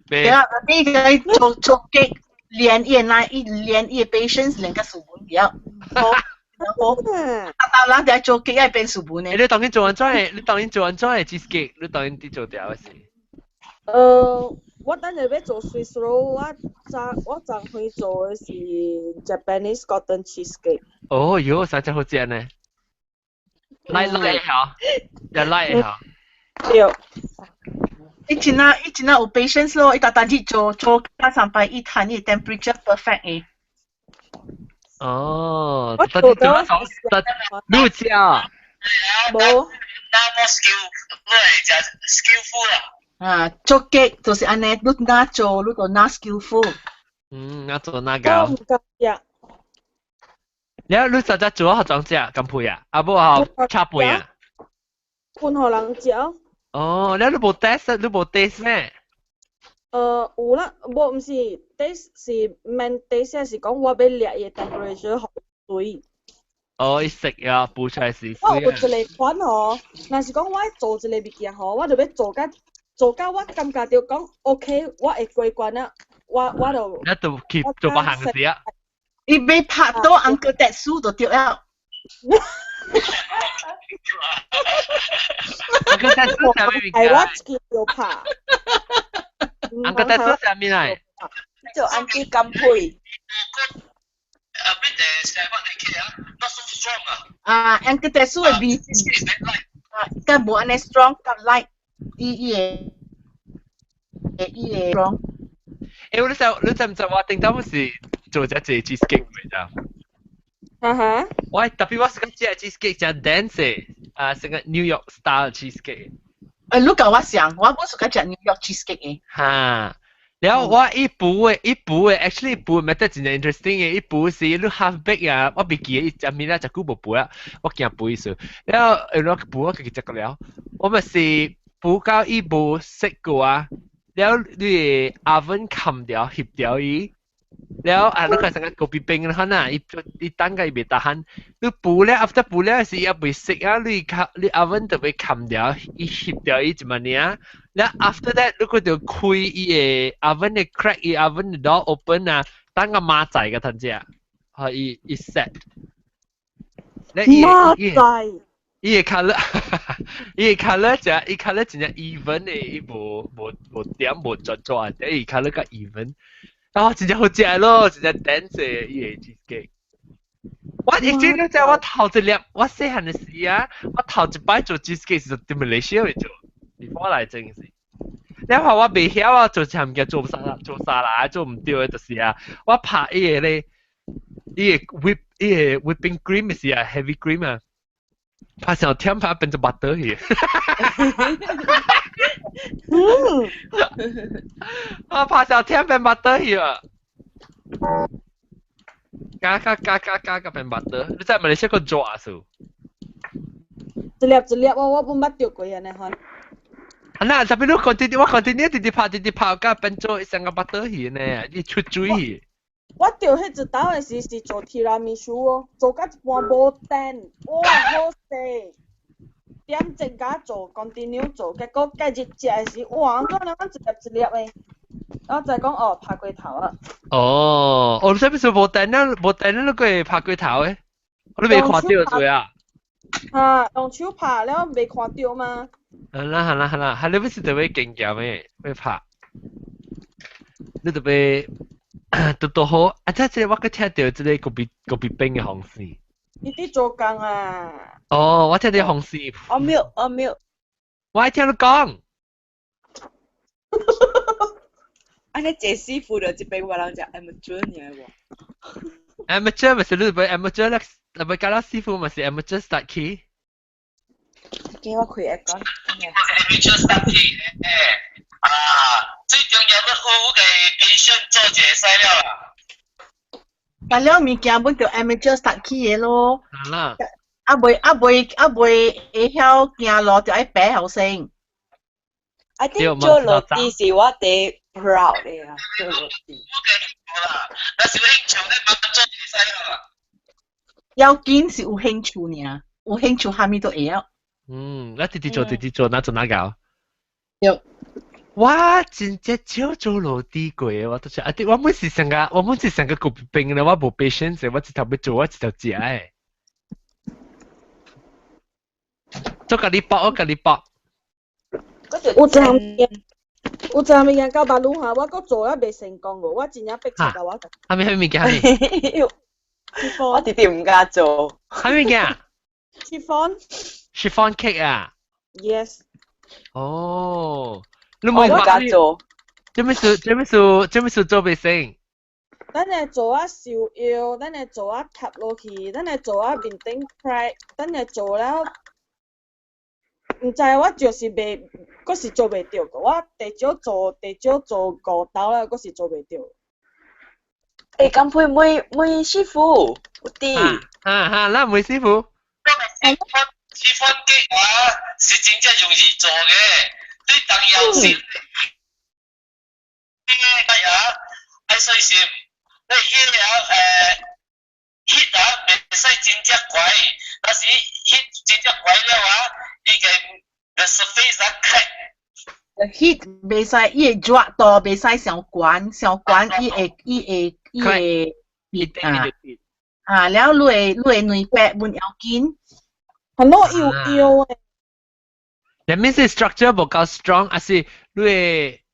對啊，你個做雞練伊 patience 練個書本了。大人哋做雞要編書本嘅。你當然做完咗 cheesecake， 你當然啲做掉嘅事。我等陣要做 Swiss roll， 我昨會做嘅是 Japanese cotton cheesecake。哦喲，實在好正呢！拉下，又拉下。對。伊真有 patience 咯，伊特日做加300伊睇伊 temperature perfect 嘅。哦，特日做你有食啊？冇。你係 skillful 啦。做雞就是安尼，你哪做你就哪 skillful。哪做哪搞？唔夠呀。你實在做學長食咁配啊？啊不學插背啊？半荷人食。哦，你冇 taste 咩？有啦，唔是 taste 是 main taste 是講我要掠嘢 temperature 好水。哦，伊食啊，補出來是水啊。我有一個款吼，若是講我做一個物件吼，我就要做甲我感覺到講 OK， 我會過關啊，我就那就去做把行事啊。伊被拍到 Uncle Tetsu 就对了。Uncle Tetsu 啥物物件？我自己就拍。Uncle Tetsu 啥物嚟？就 Auntie 金配。Uncle Tetsu 嘅味，佢冇安尼 strong，咁 light，伊嘅 strong。你知唔知我頂當時做只 cheesecake 嚟咋？我特別我食只 cheesecake 只 dance 成個 New York style cheesecake。你講我想，我冇食過只 New York cheesecake 嘅。嚇！然後我一步嘅 actually 一步咪得真係 interesting 嘅，一步是你 half bake 啊，我別記一面啦，就估冇背啊，我驚背數。然後我步我記得了，我咪是步到一步食過啊，然後你 oven 冚掉翕掉伊，然後你看成個Kopi Peng 啦嗱，伊等個伊未tahan，你步咧 after 步咧是要未食啊，你 oven 就會冚掉，伊翕掉伊一萬年。然後 after that 你佢就開伊嘅 oven 嘅 crack 伊 oven 嘅 door open 啊，等個馬仔嘅陣時啊，可以 set。馬仔。伊嘅 color， 伊嘅 color 就伊 color 真係 even 嘅，伊冇點冇做啊，伊 color 個 even。啊，真係好食咯，真係 dance 嘅伊嘅 cheesecake。我亦知你知我頭一粒，我細漢嘅時啊，我頭一擺做 cheesecake 是喺馬來西亞去做。before 嚟整時，你話我未曉啊，做參嘅做沙拉做唔掉嘅就是啊，我拍伊個咧，伊個 whipping cream 嘅時啊 ，heavy cream 啊，拍成甜拍變做 butter 去。我拍成甜變 butter 去啊，加變 butter，你知馬來西亞個做啊數？一粒我冇捌掉過安尼看。Nah, tapi lu continue 直拍甲變做成個 butter 魚呢，你出水。我掉迄一道嘅時是做提拉米蘇哦，做甲一半無蛋，哇好食！點正甲做 continue 做，結果繼日食嘅時，哇，我兩個一粒嘅，我就講哦拍過頭啊。哦，我使唔使無蛋啊？無蛋啊，你個拍過頭誒？我都未看到做啊。用手拍了未看到嗎？係啦，係你不是特別勁嘅咩？會拍，你特別都好。啊，即係我個聽到即係Kopi Peng嘅紅絲。你啲做工啊？哦，我聽到紅絲。我冇。我係聽你講。安尼謝師傅就一邊話人就 amateur 嚟喎。amateur 咪是你特別 amateur 咧，特別教到師傅咪是 amateur start key。叫我開一講。amateur start key 最重要要有個 patient 做這使了啦。但了物件本就 amateur start key 嘅咯。係啦。會曉行路就愛擺後生。I think 做落地是我哋 proud 嘅啊，做落地。那是有興趣咧，慢慢做這使了啦。要緊是有興趣呢，有興趣下面都會曉。那直做，那做哪搞？有。哇，真正少做落地過嘅，我都想。我每次成個Kopi Peng咧，我冇 patience，我一頭要做，我一頭食誒。做咖喱包，有陣物件到大陸下，我閣做得未成功喎，我真正逼出到我。係咪物件？我弟弟唔敢做。係物件？Chiffon cake 啊 ？Yes。哦，你冇敢做。做咩事做未成？等下做啊燒腰，等下做啊吸落去，等下做啊面頂 crack， 等下做了。唔知我就是未，嗰時做未到個，我地少做5道啦，嗰時做未到。咁配梅師傅，有啲。嗱梅師傅。Chiffon cake 是真正容易做嘅，你當然先。愛細心，你heat 未使真正快，但是heat真正快了伊個 the surface crack， heat 袂使，伊会热度袂使上悬，上悬伊会变啊，了你会软白唔要紧，很多油诶。That means the structure 不够 strong， 还是你会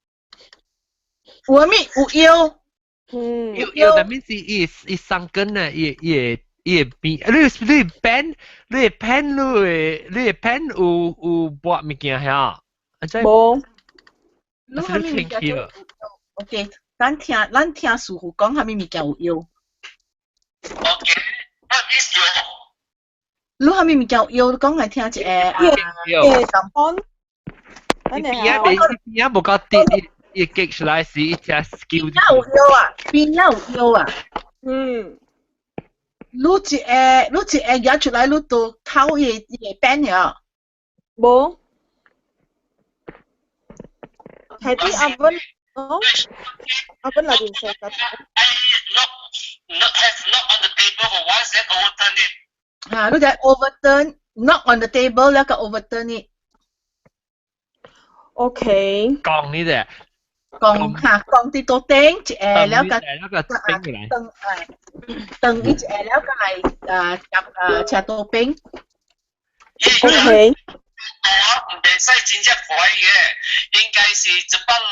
有咩有油？有 that means 伊生根啊，伊变，你pen 有拨物件遐，无。你虾米物件？OK， 咱听师傅讲虾米物件有油。OK， what is 油？你虾米物件有油？讲来听一下。淡薄。边无够滴，伊激出来是一只 skill。边有油啊？边有油啊？你一下夹出来，你都头也变了。无。係啲oven咯，oven 裏邊食得。Not on the table for once, then overturn it. 啊，你就 overturn, not on the table， แล้วก็ overturn it。OK。降呢隻。降啲到頂，แล้วก็等一下，แล้วก็嚟夾到冰。OK。唔俾使真正快嘅，應該是一百粒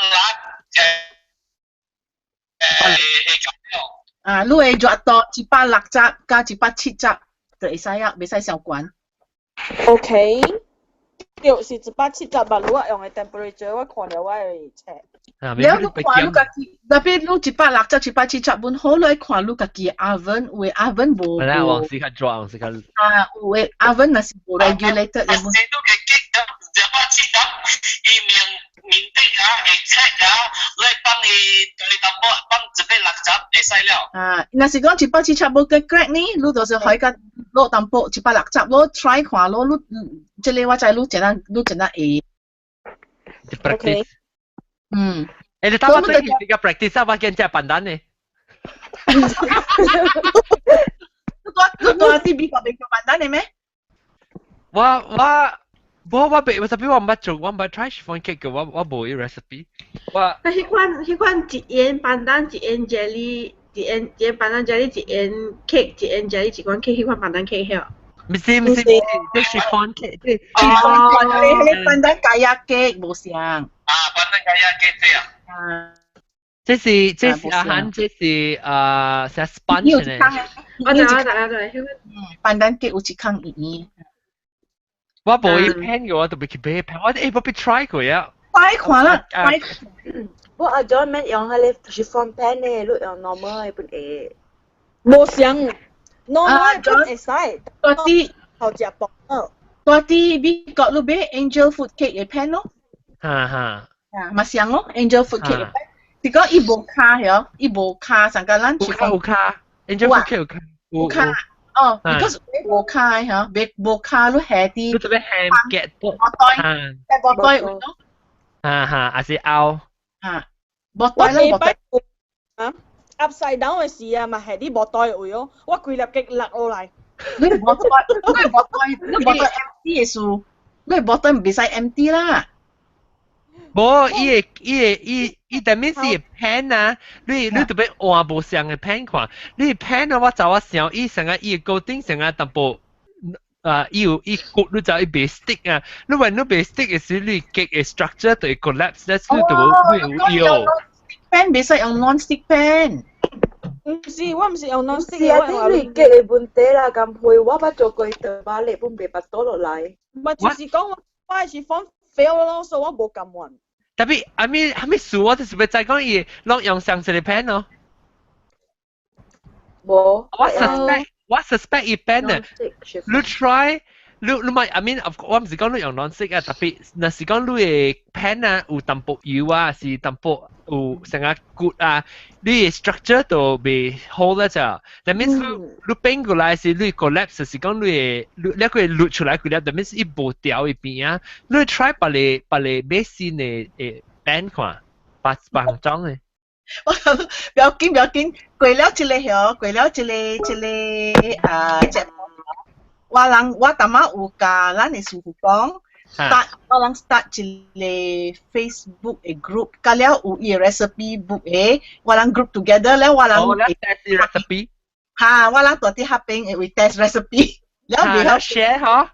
你會熱到160加170就會使啊，袂使上懸。OK， 要是170吧，如果用嘅 temperature， 我看到我會 check。了你看你家己，特別你160、170本好，你看你家己 oven， 有 oven 無。係啦，往時間做，往時間。啊，有 oven 那是無 regulated 嘅。伊面頂會 check 你幫伊對淡薄幫160會使了。啊，若是講170冇嘅 crack 呢，你就是可以甲攞淡薄160，攞 try 看攞，你即個我知你真係會。practice。你打乜嘢？你個 practice 啊，我見真係笨蛋呢。你多啲比較笨蛋嘅咩？我特別我唔捌做，我唔捌 try chiffon cake 嘅，我冇依 recipe。迄款一円板蛋，一円 jelly， 一円板蛋 jelly， 一円 cake， 一円 jelly， 一款 cake， 迄款板蛋 cake 遐。唔是，即 chiffon cake， 即 chiffon 板蛋解壓 cake 冇像。啊，板蛋解壓 cake 對啊。這是阿韓，這是sponge 呢。我知，板蛋 cake 有一坑魚。我冇伊 pen 嘅，我特別去買 pen， 我冇俾 try 過呀。try 看啦，try。我阿 John 免用迄個 chiffon pen 呢，你用 normal 嘅本會。冇像 normal 本會使，多啲後隻薄咯。多啲美國你買 angel food cake 嘅 pen 咯。啊，嘛像咯 angel food cake 嘅 pen。是講伊無卡嘅，伊無卡，上個咱 chiffon 有卡 angel food cake 有卡。哦 ，because 無卡嚇，無卡你下啲。你特別係 get 薄袋有咯。還是拗。薄袋啦，薄袋。upside down 嘅事啊，咪係啲薄袋會咯，我規粒極落落嚟。你薄袋 empty 嘅數，你薄袋唔俾晒 empty 啦。冇，伊等面是 pen 啊，你特別換無相嘅 pen 看，你 pen 啊，我就想伊成個伊個頂成個淡薄，伊骨你就伊別 stick 啊，你話你別 stick 嘅時，你結嘅 structure 就會 collapse，但係你就會有。pen 別使用 non-stick pen。唔是，我唔是用 non-stick。是啊，啲你結嘅本地啦，咁配我捌做過對把你本別拔倒落嚟。唔係，就是講我係放 fail 咯，所以我冇咁運。特別係咪數我就是咪就係講伊落用上次嘅 pen 咯。冇。我 suspect 伊 pen 啊，你 try 你咪 I mean 我唔是講你用 non-stick 啊，特別若是講你嘅 pen 啊有淡薄油啊，是淡薄有成個骨啊，你嘅 structure 都未好啦咋。That means 你變過來是你 collapse 是講你個錄出來佢咧，that means 伊無掉一邊啊。你 try 把你買新嘅pen 看，把裝嘅。不要緊，過了一個嗬，過了一個我淡仔有教咱嘅師傅講， start 我人 start 一个 Facebook 嘅 group， 甲了有伊 recipe book 嘅，我人 group together 了我人會 test recipe， 嚇，我人大啲合併會 test recipe， 了未曉 share 嗬，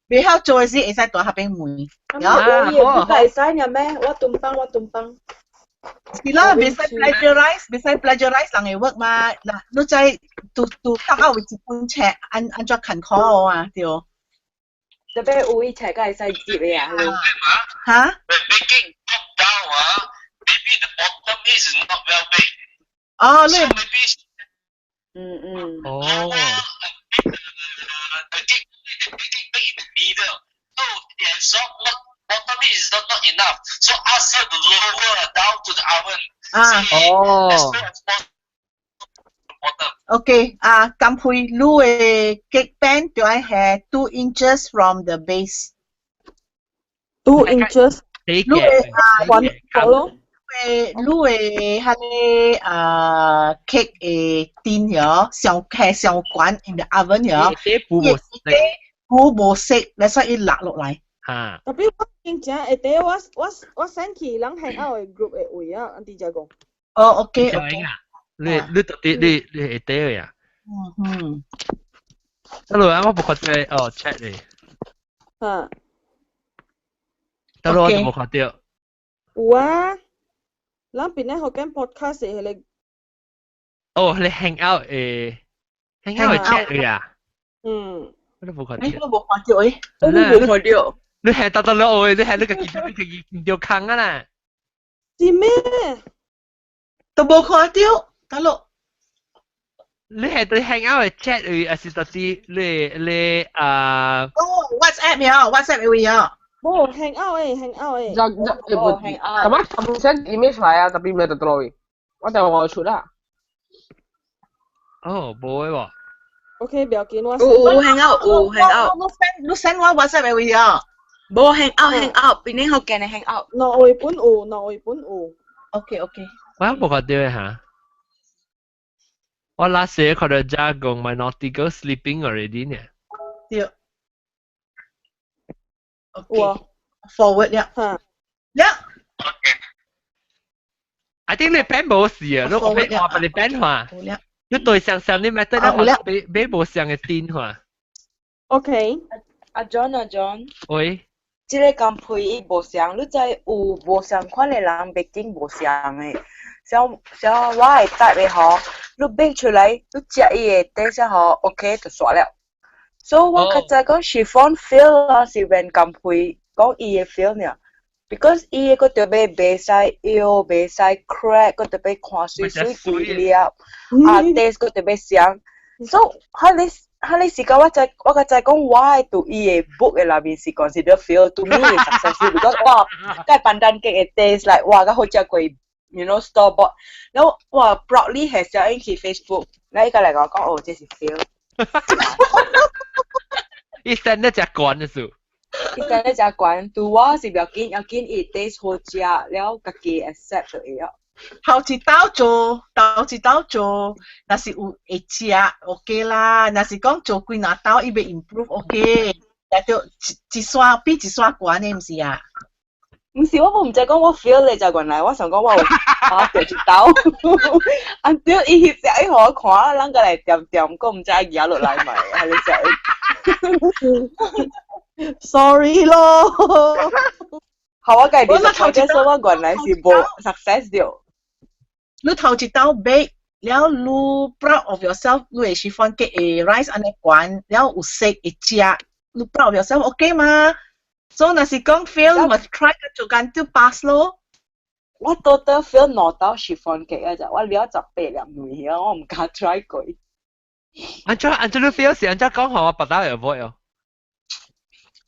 未曉做嘅時會使大合併問，有嘢唔係使嘅咩？我東邦。是啦，未使 plagiarize 人嘅 work 嘛，嗱，你在讀啱啱會一本冊，按怎看考啊，對。特別有一冊嘅使接嘅啊，嚇 Baking top down, maybe the bottom is not well baked. 哦，你 So maybe 哦。the cake bake in the middle. So it's not bottom is not enough. So ask her to lower down to the oven. As low as possible. Bottom. Okay, Cam Phui, Lu cake pan do I have 2 inches from the base? 2 inches. Lu one follow. Lu cake tin here, 上管 in the oven here. 冇冇色，你使伊落落嚟。嚇。特別我見正下底我 send 去人 hang out 嘅 group 嘅位啊，啲Jagung。哦 ，OK。你到底你下底嘅啊？得咯，我冇看到哦 ，chat 你。得咯，我就冇看到。有啊，咱邊咧學緊 podcast 嘅你。哦，你 hang out 嘅 chat 嘅啊？我都冇看到。我冇看到誒，我都冇看到。你係得咯，你係你個見到坑啊啦？是咩？都冇看到，得咯。你係對 hang out 嘅 chat 嘅，還是到底你WhatsApp 呀 ，WhatsApp 會呀。冇 hang out 誒，hang out 誒。hang out。咁啊，咁 send image 嚟啊，tapi boleh terlalu。我就我出啦。哦，冇嘅喎。OK，不要緊，我 hang out。你 send 我 WhatsApp 會呀。冇 hang out，邊啲好嘅你 hang out。挪回本有。OK。我冇看到嘅嚇。我 last year 看到 Jagung my naughty girl sleeping already 呢。對。OK。Forward 呀。I think 你 pen 冇事啊，你我俾你 pen 話。你對上你咪對啦，俾冇上嘅電話。OK。阿 John。喂。即個咁配伊無相，你知有無相款嘅人 baking 無相嘅，像我係搭嘅嗬，你 bake 出來，你食伊嘅 taste 嗬 ，OK 就煞了。所以我較早講 chiffon feel 啦，是when 咁配講伊嘅 feel 呢 ，because 伊個特別袂使搖，袂使 crack， 個特別看水Liap， taste 個特別香。所以哈你時間我就講 why 到伊嘅 book 嘅裏面是 consider feel to me is successful because 哇，cái pandan cake 嘅 taste like 哇，個好食過 you know store bought， 然後哇 proudly 係上去 Facebook， 然後伊個嚟講哦，這是 feel。伊真係只慣嘅數。伊真係只慣，對我是要緊伊 taste 好食，然後自己 accept 就會了。頭一道做，若是有會食 OK 啦，若是講做幾若道伊要 improve OK， 但係一刷比一刷懸嘅，唔是啊？唔是，我唔知講我 feel 你就原來，我想講我有掉一道，until 伊翕食伊互我看，人個嚟掂，我唔知伊咬落來咪，係你食。Sorry 咯。好，我計啲頭先說我原來是冇 success 掉。你頭一道 bake，了你 proud of yourself， 你會chiffon cake 嘅 rice 安尼懸，了有色會食，你 proud of yourself OK 嘛？所以若是講 fail， 咪 try 做緊就 pass 咯。我 total fail 攞到 chiffon cake 啊！就我了18粒梅啊，我唔敢 try 佢。按照你 fail 時，按照講好我不打 avoid 哦。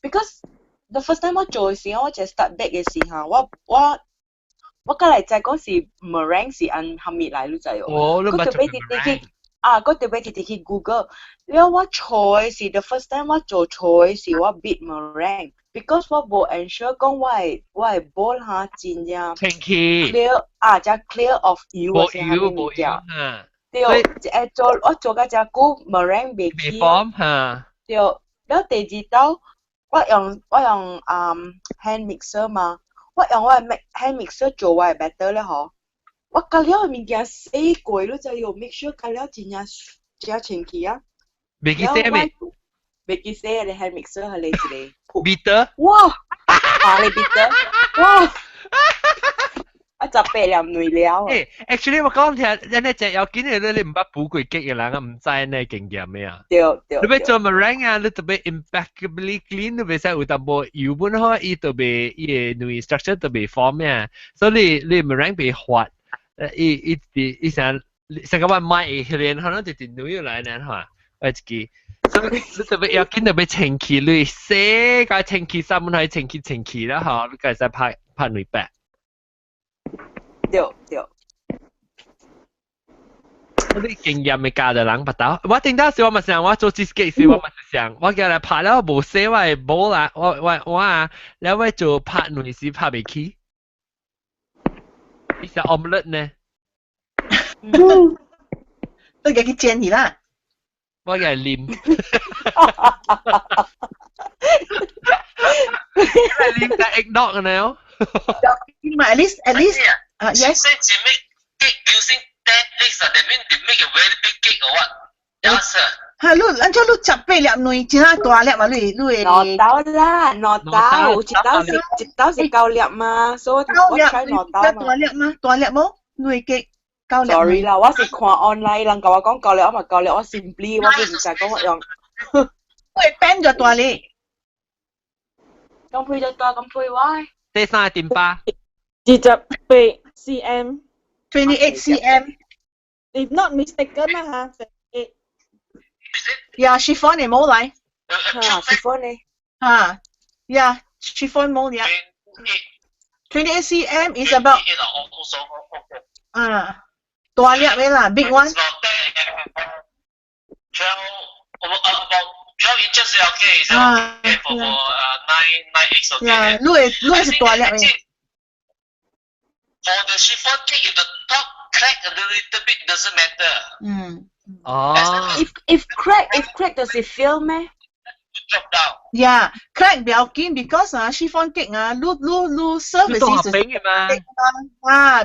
Because the first time 我做嘅時候，我就 start bake 嘅時候，我隔嚟就講是 meringue 是按後面嚟，你知喎。哦，你咪做 meringue。嗰條俾佢去 Google， แล้ว我做嘅時 the first time 我做嘅時我 beat meringue。Because 我冇 ensure 講我係 bowl 下真正 clear 就 clear of 油嘅時候冇掉。對，我做嘅就估 meringue 未起。對，แล้ว第二道我用hand mixer 嘛，我用hand mixer 做我係 better 咧嗬。我加料嘅物件死過，你就要 make sure 加料真清氣啊。未記寫未？未記寫你 hand mixer 係你一個。bitter？哇！你 bitter？哇！我18粒內料。actually 我講聽，人哋只有見你唔捌補過激嘅人，唔知你經驗咩啊？對。你要做 meringue 啊，你特別 impeccably clean， 你別使有淡薄油本可以特別伊內 structure 特別方咩，所以你 meringue 別滑，伊成個話買一年可能就係內來呢嚇，我自己，所以你特別要見特別清氣，你寫個清氣三門係清氣啦嚇，你計使拍內白。對。嗰啲經驗未教就人不到。我頂到時我咪想，我做 cheesecake 時我咪想，我叫嚟拍了冇寫我係冇啦，我啊，แล้ว我做拍內時拍未起，伊是 omelette 呢？都嘅去煎去啦。我嘅啉。啉嘅 eggnog 呢？At least. Yes. Since you make cake using 10 eggs, that means they make a very big cake or what? Yes, sir. 係你18粒內，真係大粒啊！你攞刀啦，攞刀，一刀是9粒嘛，所以我 try 攞刀嘛。大粒嗎？大粒冇？內嘅9粒。Sorry 啦，我是看 online 人甲我講9粒，我咪9粒，我 simply 我唔識講我用。會變咗大粒。咁配就大，咁配歪。第3.8。28 cm. 28 cm. If not mistaken 啦嚇，28. Yeah, chiffon 你冇嚟。chiffon 你。Yeah, chiffon 冇嚟。28 cm is about 大粒嘅啦 ，big one。12 inches is okay. Is okay for 9 eggs okay. Yeah, 你係大粒嘅。For the chiffon cake, if the top crack a little bit, doesn't matter. If crack does it feel 咩？ Drop down. Yeah, crack 唔要緊 because chiffon cake 你 service 唔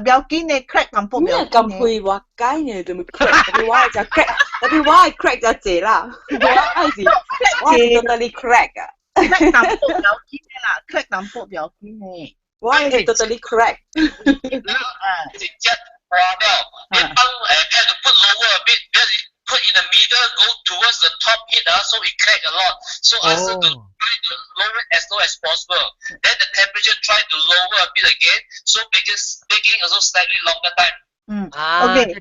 要緊你 crack 咁多唔要緊。咁配話雞呢，就咪 crack， 特別話就 crack， 特別話 crack 就謝啦。我係 totally crack 啊。crack 咁多唔要緊嘅啦 ，crack 咁多唔要緊嘅。Why is it totally cracked? It's just problem. You have to put lower a bit, put in the middle, go towards the top hit, so it crack a lot. So ask her to try to lower it as low as possible. Then the temperature try to lower a bit again, so baking also slightly longer time. OK，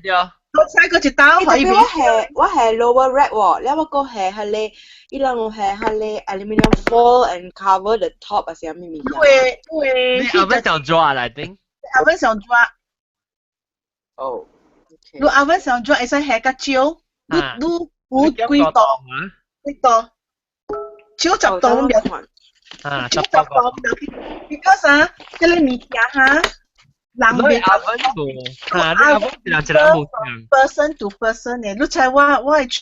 我猜嗰隻刀可以俾。我係 lower rack 喎，你有冇個係你？伊兩個係你 aluminium foil and cover the top 啊，是咩物件？你oven 上抓啦，頂。oven 上抓。哦。你 oven 上抓，會使下個椒，你幾多？少10度咁樣。少10度，because 嗰啲物件嚇。人哋 person to person 咧，你猜我係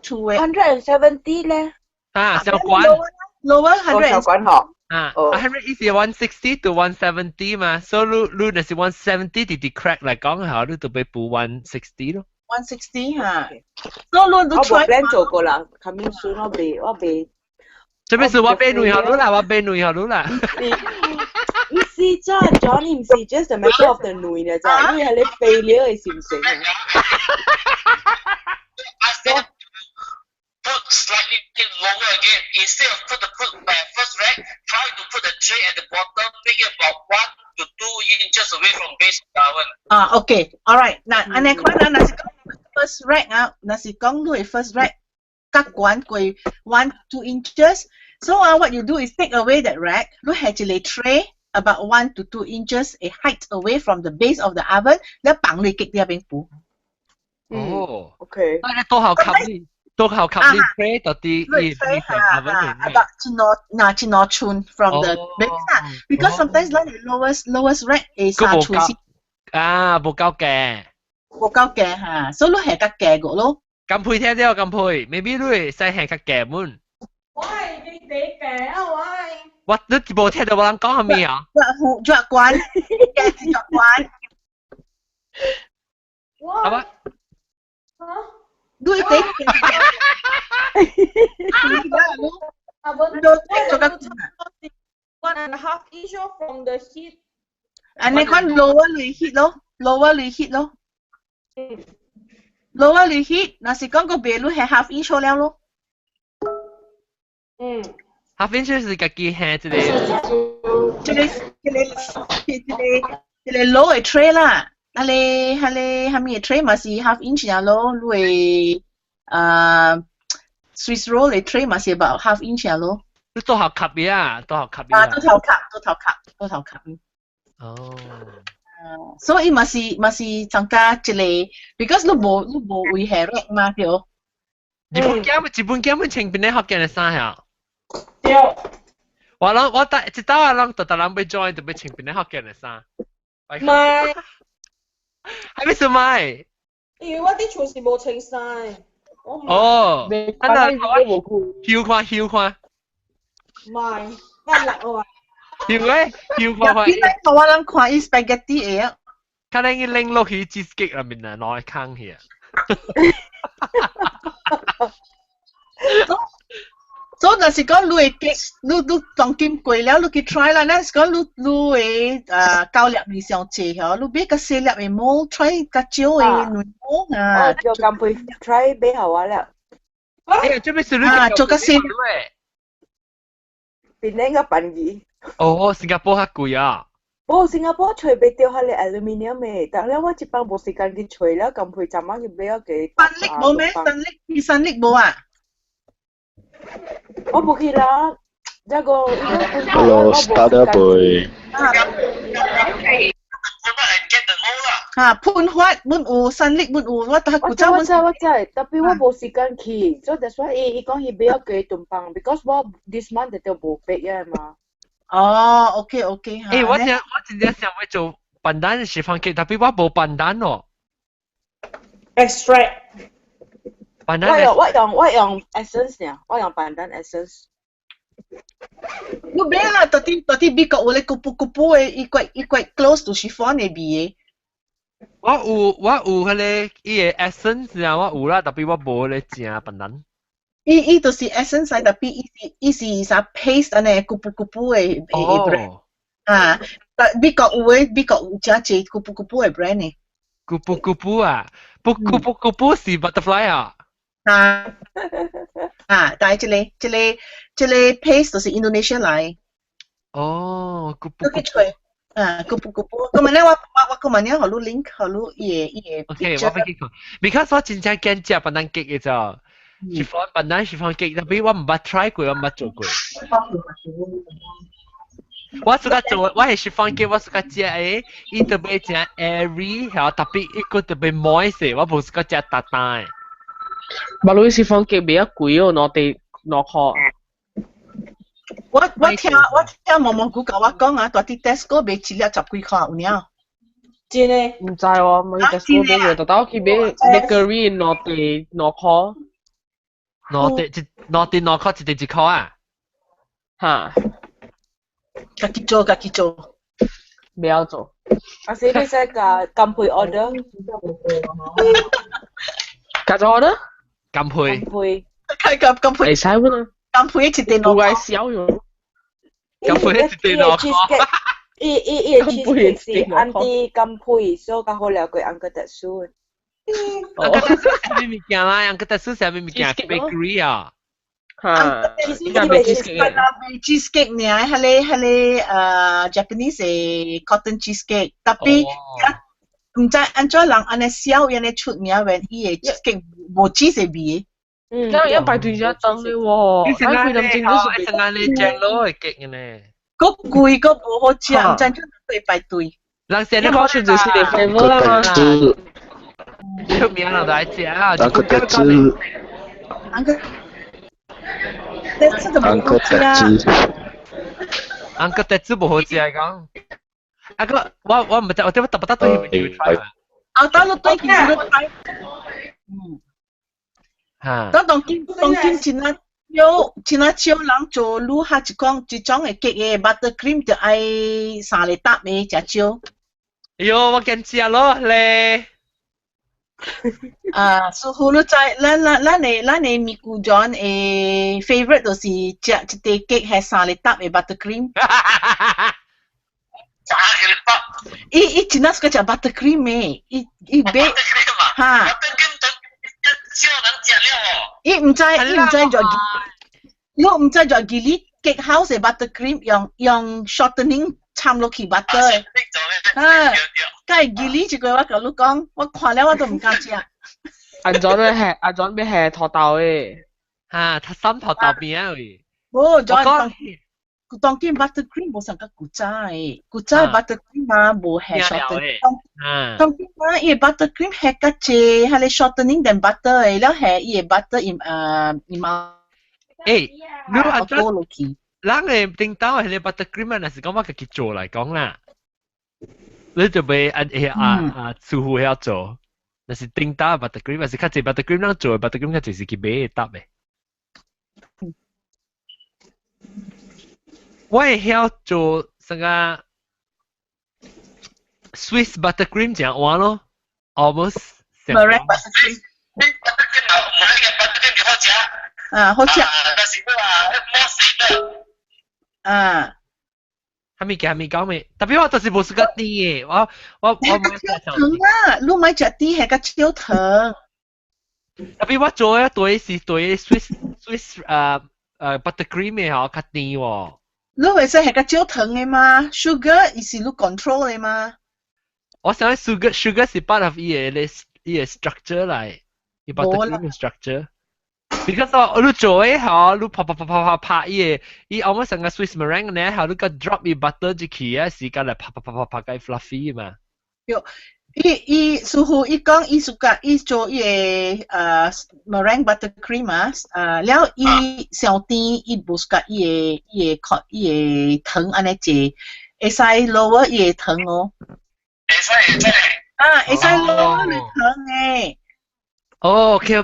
處嘅170咧，小關 lower 100小關嗬，100 is 160 to 170嘛，所以你那是170啲 crack 嚟講下，你就俾補160咯。160嚇，所以你 try 我 plan 做過啦 ，coming soon 我俾。做咩事？我俾女學佬啦，我俾女學佬啦。唔是咋 ，Johnny 唔是 just a matter of the 女嘅咋，因為你肥料係成唔成啊？ Put slightly lower again. Instead of put first rack, try to put the tray at the bottom, make it about 1 to 2 inches away from base of the oven. Okay, alright. 嗱，安尼看啦，若是講 first rack 若是講你 first rack 隔管過1 to 2 inches. So what you do is take away that rack. You have a tray about 1 to 2 inches a height away from the base of the oven. 你綁你激啲邊補。哦 ，OK。但係多效吸呢？多效吸呢 tray 到啲呢成 oven 嚟。about 千攞寸 from the base because sometimes like the lowest rack is 3寸先。冇夠嘅。冇夠嘅嚇，所以你係個嘅個咯。咁配聽啲我咁配 ，maybe 你使係個嘅門。喂，你哋嘅喂。我你冇聽到我人講咩啊？着慣，嘅着慣。係咪？你哋1.5 inch from the heat。อันนี้คน lower เลย heat 咯 ，lower เลย heat 咯 ，lower เลย heat，那是講個別路係 half inch 了咯。half inch 是自己hand之類。這個 low 嘅 tray 啦，係咪 tray 嘛是 half inch 呀咯，你Swiss roll 嘅 tray 嘛是 about half inch 呀咯。你多頭級啊，多頭級啊，多頭級。哦。所以嘛是增加一個 ，because 你冇會係 rack 嘛，對。日本檢清邊啲學嘅衫呀？對。我知道啊，人特人被 join 就被清邊啲學嘅衫。唔係。係咩事咪？因為我啲全是冇清晒。哦。啊那翹寬。唔係，壓力我話。翹咧，翹寬。邊個我諗看伊 spaghetti 嘅？睇你拎落去 cheesecake 入面啊，攞嚟坑去啊。所以那是講你嘅，你當今貴了，你去 try 啦。那是講你嘅高粒你上斜嗬，你別個細粒嘅冇 try 個少嘅嫩冇啊。就咁配 try 俾好啊啦。哎，做咩事你做個細。邊呢個檳語？哦，新加坡較貴啊。新加坡吹俾掉下嚟 aluminium 嘅，但係我一般冇時間去吹啦，咁配怎樣去俾我嘅？新力冇咩？新力冇啊？我冇去啦，一個。Hello, starter boy。判發滿有新力滿有，我睇古早。我知，特別我冇時間去，所以 that's why 伊講去俾我嘅頓棒 ，because 我 this month 就冇俾嘅嘛。哦，OK，我真正想要做笨蛋示範機，特別我冇笨蛋哦。extract。我用 essence 呢，我用笨蛋 essence。你別啦，到底美國有咧咕咕嘅，伊quite close to chiffon 嘅味嘅。我有迄個伊個 essence 啊，我有啦，特別我冇咧正笨蛋。伊就是 essence 特別伊是啥 paste 安尼咕咕嘅 brand 啊，但美國有真濟咕咕嘅 brand 呢。咕啊，咕是 butterfly 啊。但係這個 paste 就是 Indonesia 來。哦，咕。咕，咁樣咧，我咁樣咧，學你 link，學你伊個。OK， 我俾佢講 ，because 我真正驚食笨蛋機嘅咋。笨蛋示範機，特別我唔捌 try 過，我唔捌做過。我自家做，我係示範機，我自家食誒，伊特別正 airy，然後特別伊個特別 moist，我冇自家食淡淡誒。馬路示範機比較貴哦，攞殼。我聽毛毛姑教我講啊，大啲 Tesco 賣一粒10幾塊，有呢？真誒？唔知喎，冇 Tesco 俾嘅，但我去買 bakery 攞殼。攞殼一塊啊？嚇！自己做。不要做。阿是你使個金配 order？加咗 order？金配。金配。會使喎啦。金配一定攞。唔該少用。金配一定攞殼。伊個 cheesecake 是 auntie 金配，所以較好了解 uncle 特殊。Uncle 特殊係咩物件啦？Uncle 特殊係咩物件 ？bakery 啊。嚇。cheesecake 呢？係Japanese 嘅 cotton cheesecake，特別唔知按怎人安尼燒安尼出名，when 伊個 cheesecake 無 cheese 嘅味。咁要排隊一等你喎。你成間你正佬嘅極嘅呢？個貴個無好食，唔知點解排隊。人成日講出就是你 flavor 啦嘛。出名啦，大隻啊！安哥特汁。安哥特汁無好食講。啊個我唔知，我特別對佢哋 try 啊。啊，等我對佢哋 try。當今真啊，有，今仔少人做愈下一种的 cake 的 buttercream 就爱3粒搭的食少。哟，我跟食咯咧。舒服你知，咱的咪咕 John 的 favorite 就是食一块 cake 係3粒搭的 buttercream。伊真係個食 buttercream 嘅，伊買嚇。少人食了哦。伊唔知做，我唔知做吉利 cake house 嘅 buttercream 用 shortening 摻落去 butter 嘅。梗係吉利一個我甲你講，我看了我都唔敢食。阿 John 咩係托豆嘅？嚇，他三托豆邊啊喂。冇，John 當見 buttercream 冇成個古仔嘅，古仔 buttercream 啊冇係 shortening。當見啊，伊 buttercream 係個隻係你 shortening 定 butter 嘅，แล้ว係伊 butter 伊嘛。誒，你阿 John，人嘅叮當係你 buttercream 啊，那是講我自己做嚟講啦。你就俾師傅喺度做，那是叮當 buttercream，還是較濟 buttercream 人做嘅 buttercream 較濟是佢買嘅搭嘅。我會曉做什個 Swiss buttercream 這樣玩咯 ，almost。Meringue buttercream。好食。還未講咩？特別我就是冇食過甜嘅，我買少糖啊！你買食甜係個少糖。特別我做嘅對是對 Swiss buttercream 嘅嗬，較甜喎。你會使係個少糖嘅嘛 ？Sugar 伊是你 control 嘅嘛？我想 sugar 是 part of 伊嘅 structure 嚟，伊 buttercream 嘅 structure。Because 你做嘅嗬，你拍伊我們成個 Swiss meringue 咧，嗬，你個 drop 伊 butter 入去啊，時間嚟拍個 fluffy 嘛。有，伊師傅伊講伊做伊嘅meringue buttercream 了伊上甜伊無suka伊嘅糖安尼濟，會使 lower 伊嘅糖哦。會使。會使 lower 你糖嘅。哦 ，OK，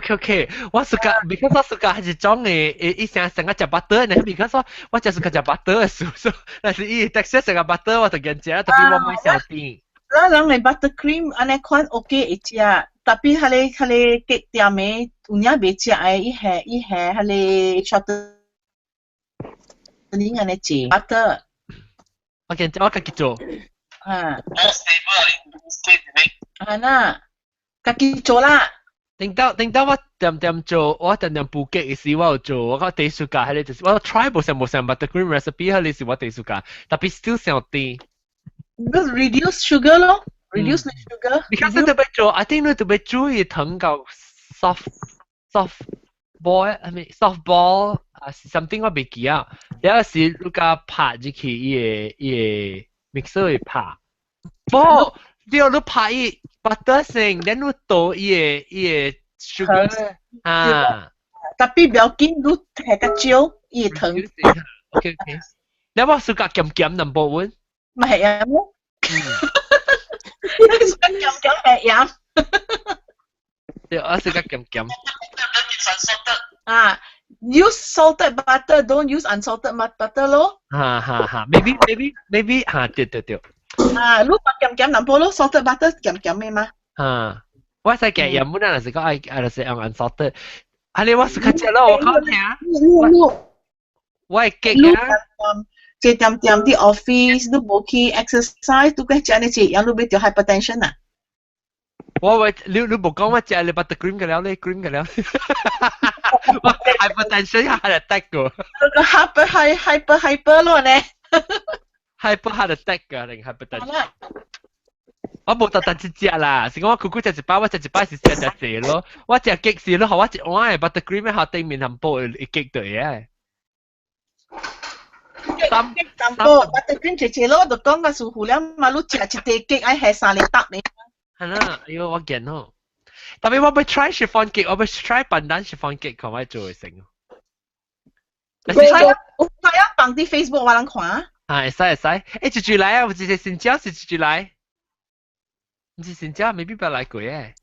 我 suka，because 我 suka 係一種嘅，伊成個食 butter 呢 ，because 我就 suka 食 butter 嘅素，但是伊 texture 成個 butter 我就驚食，特別我買小甜。咱人嘅 buttercream 安尼款 OK 會食，特別迄個店嘅有影袂食嘅，伊係迄個 shortening 安尼濟 butter。我自己做。呐，自己做啦。等到我點做，我點補給嘅時我有做，我第一個係咧就是我 try 冇成 buttercream recipe 係咧是我第一個，特別 still 上甜。Reduce sugar 咯 ，reduce sugar。你看你特別做 ，I think 你特別注意糖夠 soft ball 啊是 something 我未記啊，有時你個拍入去伊個 mixer 會拍，冇。你拍伊 butter 先，然後倒伊個 sugar 啊。特別不要緊，你係個少伊個糖。OK， 你我suka 鹹 number one。咪係啊麼？鹹係鹽。對，我suka 鹹。Use salted butter, don't use unsalted butter 咯。maybe 對。你把鹹淡薄咯 ，salted butter 鹹嘅嘛。我使加鹽本來就是講愛就是用 unsalted。你我是較食咯，我講聽。我係激啊。即點啲 office 都冇去 exercise，都嘅食呢啲，有你會掉 hypertension 啊？你冇講我食你 buttercream 嘅了咧 ，cream 嘅了。hypertension 係嚟得個。hyper 咯呢。hyper heart attack 㗎，定 hypertension。我冇特登去食啦，是講我姑食一包，我食一包是食隻咯。我食激是咯，我一碗嘅 buttercream 喺後對面含煲會激到嘅。淡薄 buttercream 切咯，就講個師傅了嘛，你食一塊激愛係3粒搭呢。係啦，哎呦我驚咯。特別我要 try chiffon cake，我要 try 笨蛋 chiffon cake，看我做會成。我睇下放啲 Facebook 我人看。會使，誒住嚟啊！唔是新椒是住嚟，唔是新椒，未必不來過誒。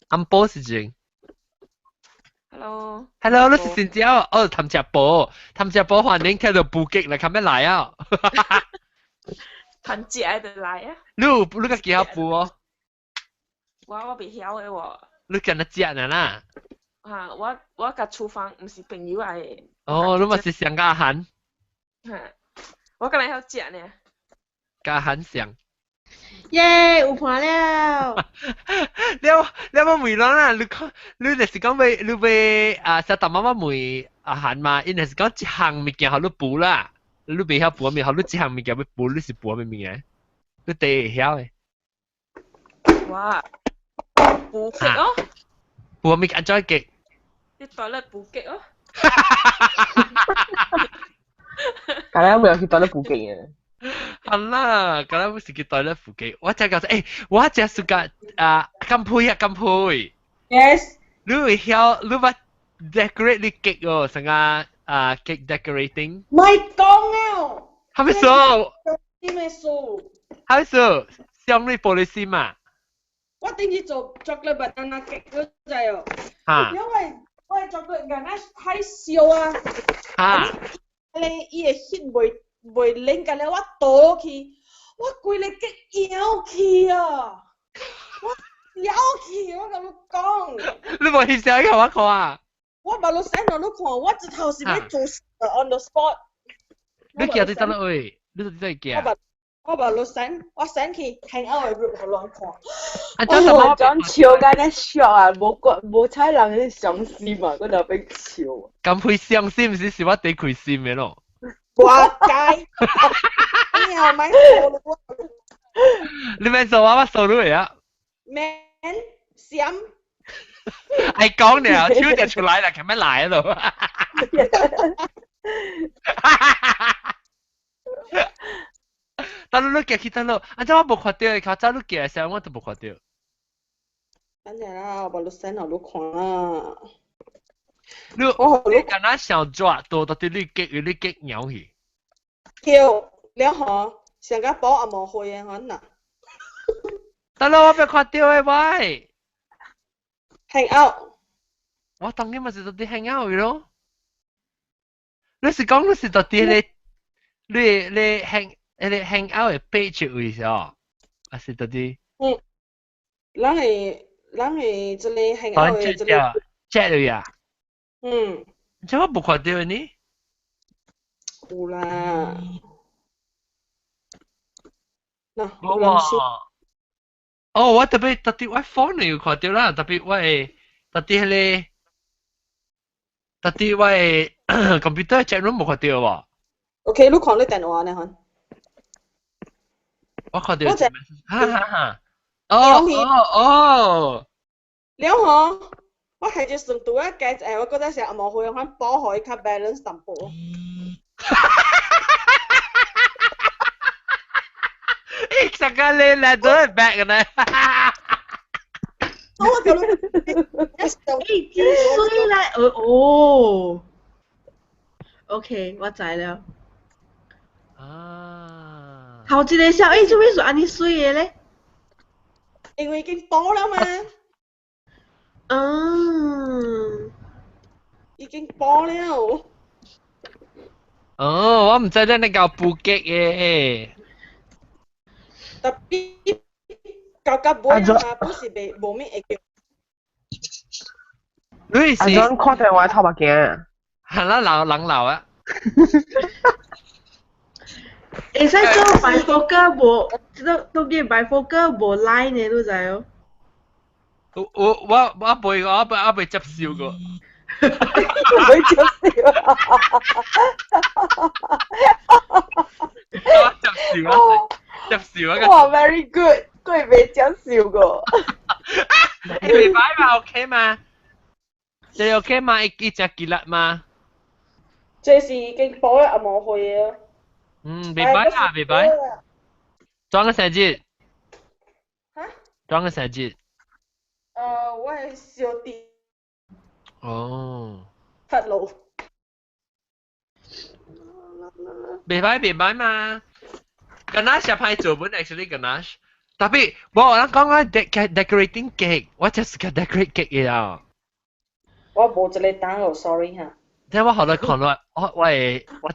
暗波是正。Hello，你是新疆哦？tham gia bò歡迎聽到布吉嚟，咁樣嚟啊？參加就嚟啊！你個幾號布哦？我未曉嘅喎。你跟得接呢啦？嚇，我甲廚房唔是朋友嚟嘅。哦，你咪是上加韓？嚇，我今日曉食呢。加韓上。耶，有伴了。你冇梅朗啦，你就是講你實當媽媽梅韓嘛，因為是講一項物件好你補啦，你未曉補咪好你一項物件要補，你是補咩物件？你第會曉嘅。哇，補極哦。補咩安怎極？你袋咧補極哦。今日冇去袋咧補極嘅。好啦，咁我是去袋咧附近，我真係講，我真係suka金配。Yes。你會曉，你話 decorate 你 cake 哦，成個cake decorating。唔係講啊。係咪數？啲咩數？係咪數？相對玻璃心嘛。我頂住做 chocolate banana cake 嗰陣哦。嚇。因為我係 chocolate ganache 太少啊。嚇。你伊個血袂冷㗎咧，我倒去，我規個吉搖去啊！我搖去，我甲你講。你無翕相給我看啊？我把你 send 落你看，我一頭是要做 on the spot。你寄對乜位？你對寄啊？我把你 send，我 send 去 hang out 嘅 group 去亂看。我講笑緊咧 shop 啊，冇睇人啲相思嘛，嗰度俾笑。咁配相思唔是我哋開心嘅咯？哇街，你又買數咯？你咪數我數到嚟啊 ？Man， 閃。係講你啊，超就出來啦，咁樣來喺度。但係你寄去得咯，啊！真我冇看到，佢早你寄嘅時候我都冇看到。等陣啦，我把你 send 落你看啊。你敢若想抓到到底你激鳥去？跳了吼，上個寶也冇會嘅可能。得啦，我俾看到嘅喂。hang out。我當然咪是到底 hang out 嘅咯。你是講你是到底你 hang out 嘅 page 位咗，還是到底？咱係這裡 hang out 嘅這裡 chat 嚟啊？怎麼冇看到呢？有啦。嗱，我特別我 phone 嚟有看到啦，特別我computer chat room 冇看到喎。OK，你看你電話呢？我看到。哈。哦。了嗬。我係只順道一計誒，我覺得成日冇去翻包海卡 balance 淡薄。成個你嚟都係 back 嘅呢？我咁樣，真衰啦！哦 ，OK， 我知了。啊！頭一個小做咩做安尼衰嘅咧？因為已經包了嘛。已經包了。哦，我唔知你搞布吉嘅。特別搞布吉嘛，不是冇咩會叫。你是？阿 John call 電話偷白鏡。係啦，冷流啊。會使做bifocal無，都見 bifocal 無 line 嘅，你知哦。我背接笑過。會接笑。接笑啊！哇 ，very good， 佢未接笑過。你明白嘛 ？OK 嘛？你 OK 嘛？一隻吉辣嘛？這是已經補咗冇去嘅。明白啦，明白。裝個成節。嚇？裝個成節。我係小弟。哦。發路。明白嘛？Ganache 係做本 actually ganache，特別我講decorating cake，我就是個 decorate cake 嘅啊。我冇一个单哦 ，sorry 哈。聽我後來看到我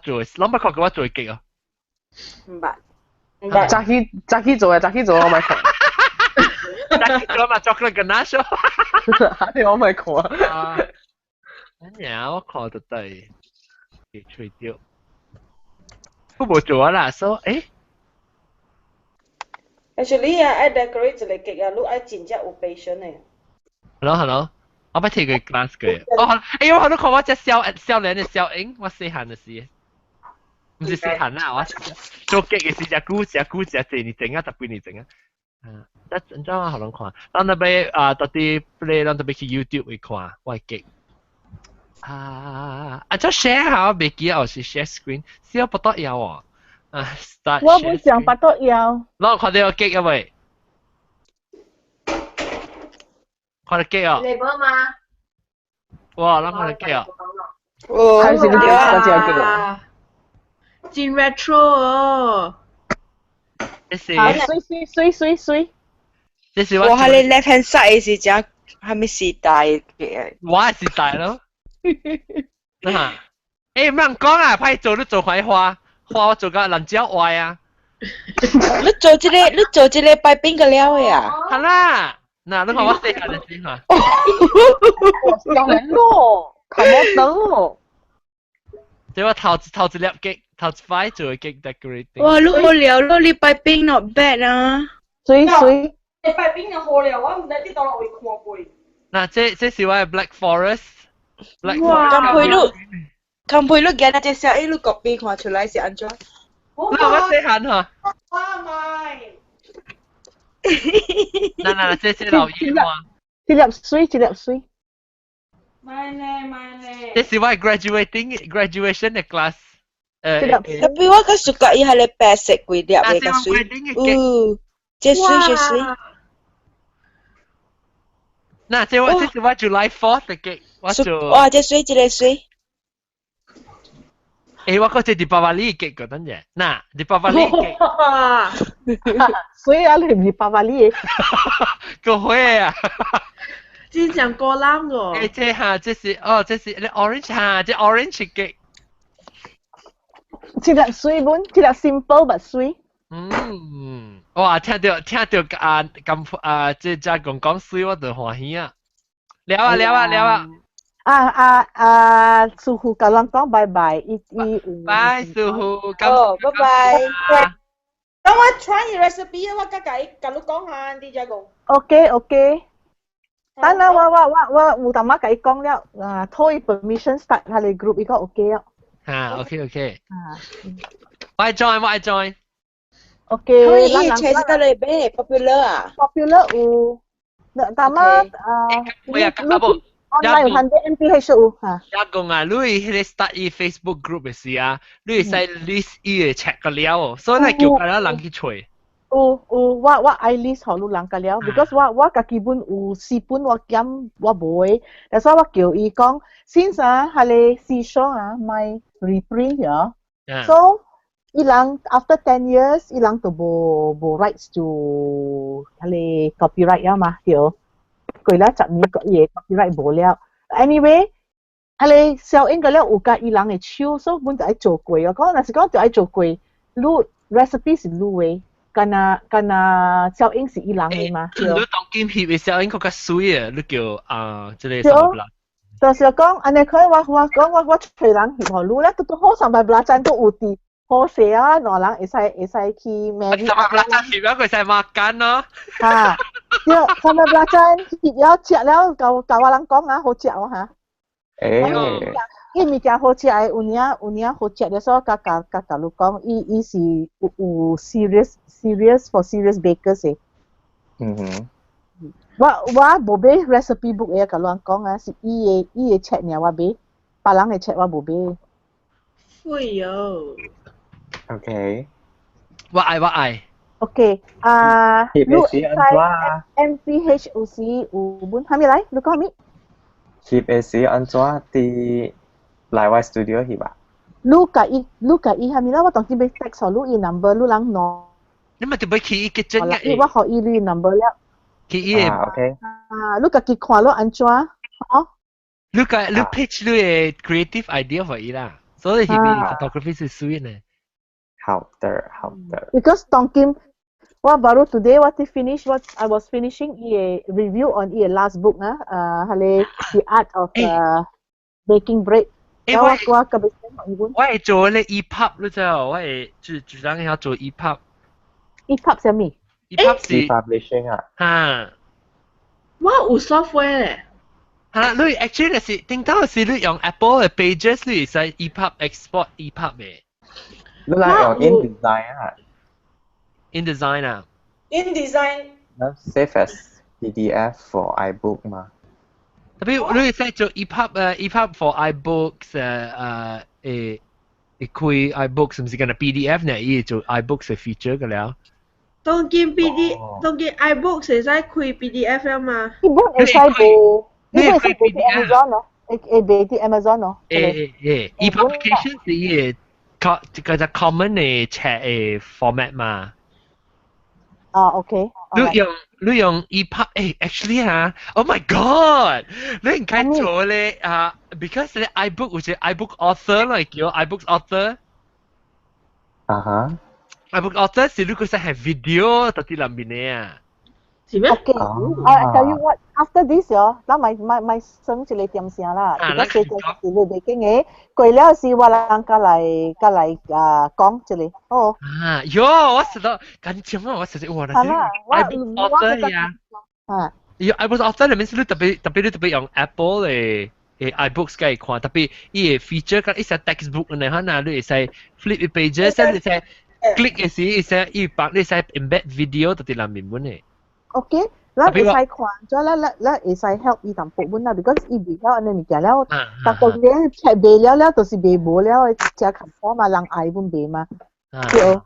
做，諗乜確嘅我做極啊？唔捌，早起做我咪看。早起做嘛，chocolate ganache。我咪看。啊，呀，我看到對，幾吹掉。我冇做啊啦，所以Actually 啊，愛 decorate 一個 cake 啊，你愛真正有 patient 嘅。Hello，我俾佢 glass 佢。我好多看我只少年嘅小英，我細漢嘅事。唔是細漢啦，我做 cake 嘅時只估隻你整啊，特別你整啊。得陣間我好難看，咱特別到啲 play，咱特別去 YouTube 去看，我係 cake。就 share 下，未記得是 share screen，先不得要啊。start。我唔想不得要。我看到個 cake 啊喂，看到 cake 啊。你幫嘛？哇，咱看到 cake 啊。還是你點嗰隻 cake 啊？真 retro 哦。這是。水。這是我喺你 left hand side 是只係咪時代嘅？我係時代咯。唔能講啊，派做都做塊花我做個人蕉歪啊。你做這個擺邊個料嘅啊？係啦，嗱，你看我細下你先嚇。小人咯，睇我等咯。即係我頭一粒 cake，頭一塊做嘅 cake decorating。哇，你好料咯，你擺邊 not bad 啊。水。你擺邊就好料，我唔知啲當落會看過。嗱，這是我嘅 Black Forest。哇！咁配你見那隻小你copy 看出來是安怎？嗱，我細漢嚇。哇咪！嗱，這老爺嘛。一粒水。咪呢？這是我 graduation 嘅 class。tapi 我較 suka 伊係你白色幾粒嘅個水。這水。嗱，這是我 July 4th 嘅 cake， 我做。哇，這水。我嗰隻Deepavali 嘅 cake 嗰陣嘢，嗱，Deepavali 嘅 cake。水啊，你唔係Deepavali嘅。個會啊。真像果籃喎。這是你 orange 嚇，這 orange 嘅。一粒水本，一粒 simple but 水。哇！聽到即講水，我就歡喜啊！聊啊！師傅甲人講拜拜，拜師傅，拜拜。等我 try recipe 我甲你講下啲Jagung。OK。等下我有淡仔甲伊講了，拖伊 permission start 下你 group 伊個 OK 啊。OK。我愛 join。OK， 可以切得你俾 popular 啊 ？popular 有，但係online 有100 MPH 有嚇。Jagung啊，你喺 start 伊 Facebook group 嘅時啊，你使 list 伊嘅 check 個料，所以你叫佢人去找。我愛 list 好多人個料 ，because 我家己本有4本我減我冇，但係我叫伊講，since 係你試商買 reprint 呀 ，so 伊人 after 10 years 伊人就冇 rights to 係你 copyright 嘛，叫過了10年個嘢 copyright 冇了。Anyway， 係你小英個了有甲伊人嘅手，所以本就愛做過。我講，若是講就愛做過，你 recipe 是你嘅，干那小英是伊人嘅嘛？你當劍翕嘅小英佢較水啊，你叫即個什麼？就是講，安尼可以我講我找人翕互你咧，都好上百Belacan都有啲。好勢啊！兩人會使去買。300Belacan 翕咗佢使makan咯。嚇，對，300Belacan翕了食了，教我人講啊，好食喎嚇。伊物件好食誒，有領好食嘅，所以甲你講，伊是有 serious bakers 誒。我無買 recipe book 嘅，甲人講啊，是伊嘅 check 爾我買，別人嘅 check 我無買。會有。OK。我愛。OK，你使 MPH 有時有本，係咪嚟？你講咩？翕時安怎啲來我 studio 翕啊？你甲伊係咪啦？我當時要 text 你伊 number， 你人攞。你咪就要去伊kitchen 嘅。我互伊你 number 了。去伊。OK。你家己看咯安怎？哦。你 pitch 你嘅 creative idea for 伊啦，所以佢嘅 photography 是水呢。好的。Because Tong Kim, baru today what I was finishing a review on last book hale The Art of Baking Bread. 我係做咧 EPUB 咯啫，我係最等下做 EPUB。EPUB 係咩？EPUB 是 publishing 啊。嚇。我有 software 咧。嚇，你 actually 是頂到是你用 Apple 嘅 Pages 你係 EPUB export EPUB 嘅。你嚟用 InDesign 啊。InDesign 啊。InDesign。Save as PDF for iBook 嘛。特別你係做 EPUB for iBooks 開 iBooks 唔是講 PDF 呢？伊做 iBooks 嘅 feature 㗎了。當見 iBooks 會使開 PDF 啦嘛。iBook 會使部 Amazon 咯，俾啲 Amazon 咯。e-publication 是個就 common 嘅 chat 嘅 format 嘛。OK。你用 EPUB actually oh my god！ 你應該做咧because 咧 iBook 好似 iBook author 咯，叫 iBook author。iBook author 是你嗰陣係 video 到啲裏面嘅。是咩？Okay. I tell you what. After this 嗱咪升住你點先啦。而家四個字你哋經嘅，過了是話人家嚟講住你。哦。我實在緊張啊！我實在哇，那是 iBook author 呀。iBook author 裏面是你特別用 Apple 嘅iBooks 嘅看，特別伊嘅 feature 跟一些 textbook 呢，可能你會使 flip pages，你使 click 嘅時，你使伊幫你使 embed video 到啲裏面嘅。OK， 咱會使看咗咱會使 help 伊淡薄本啦 ，because 伊袂曉安尼物件了，但係咧吃袂了，就是袂無了，食冚火嘛，人愛本袂嘛。對。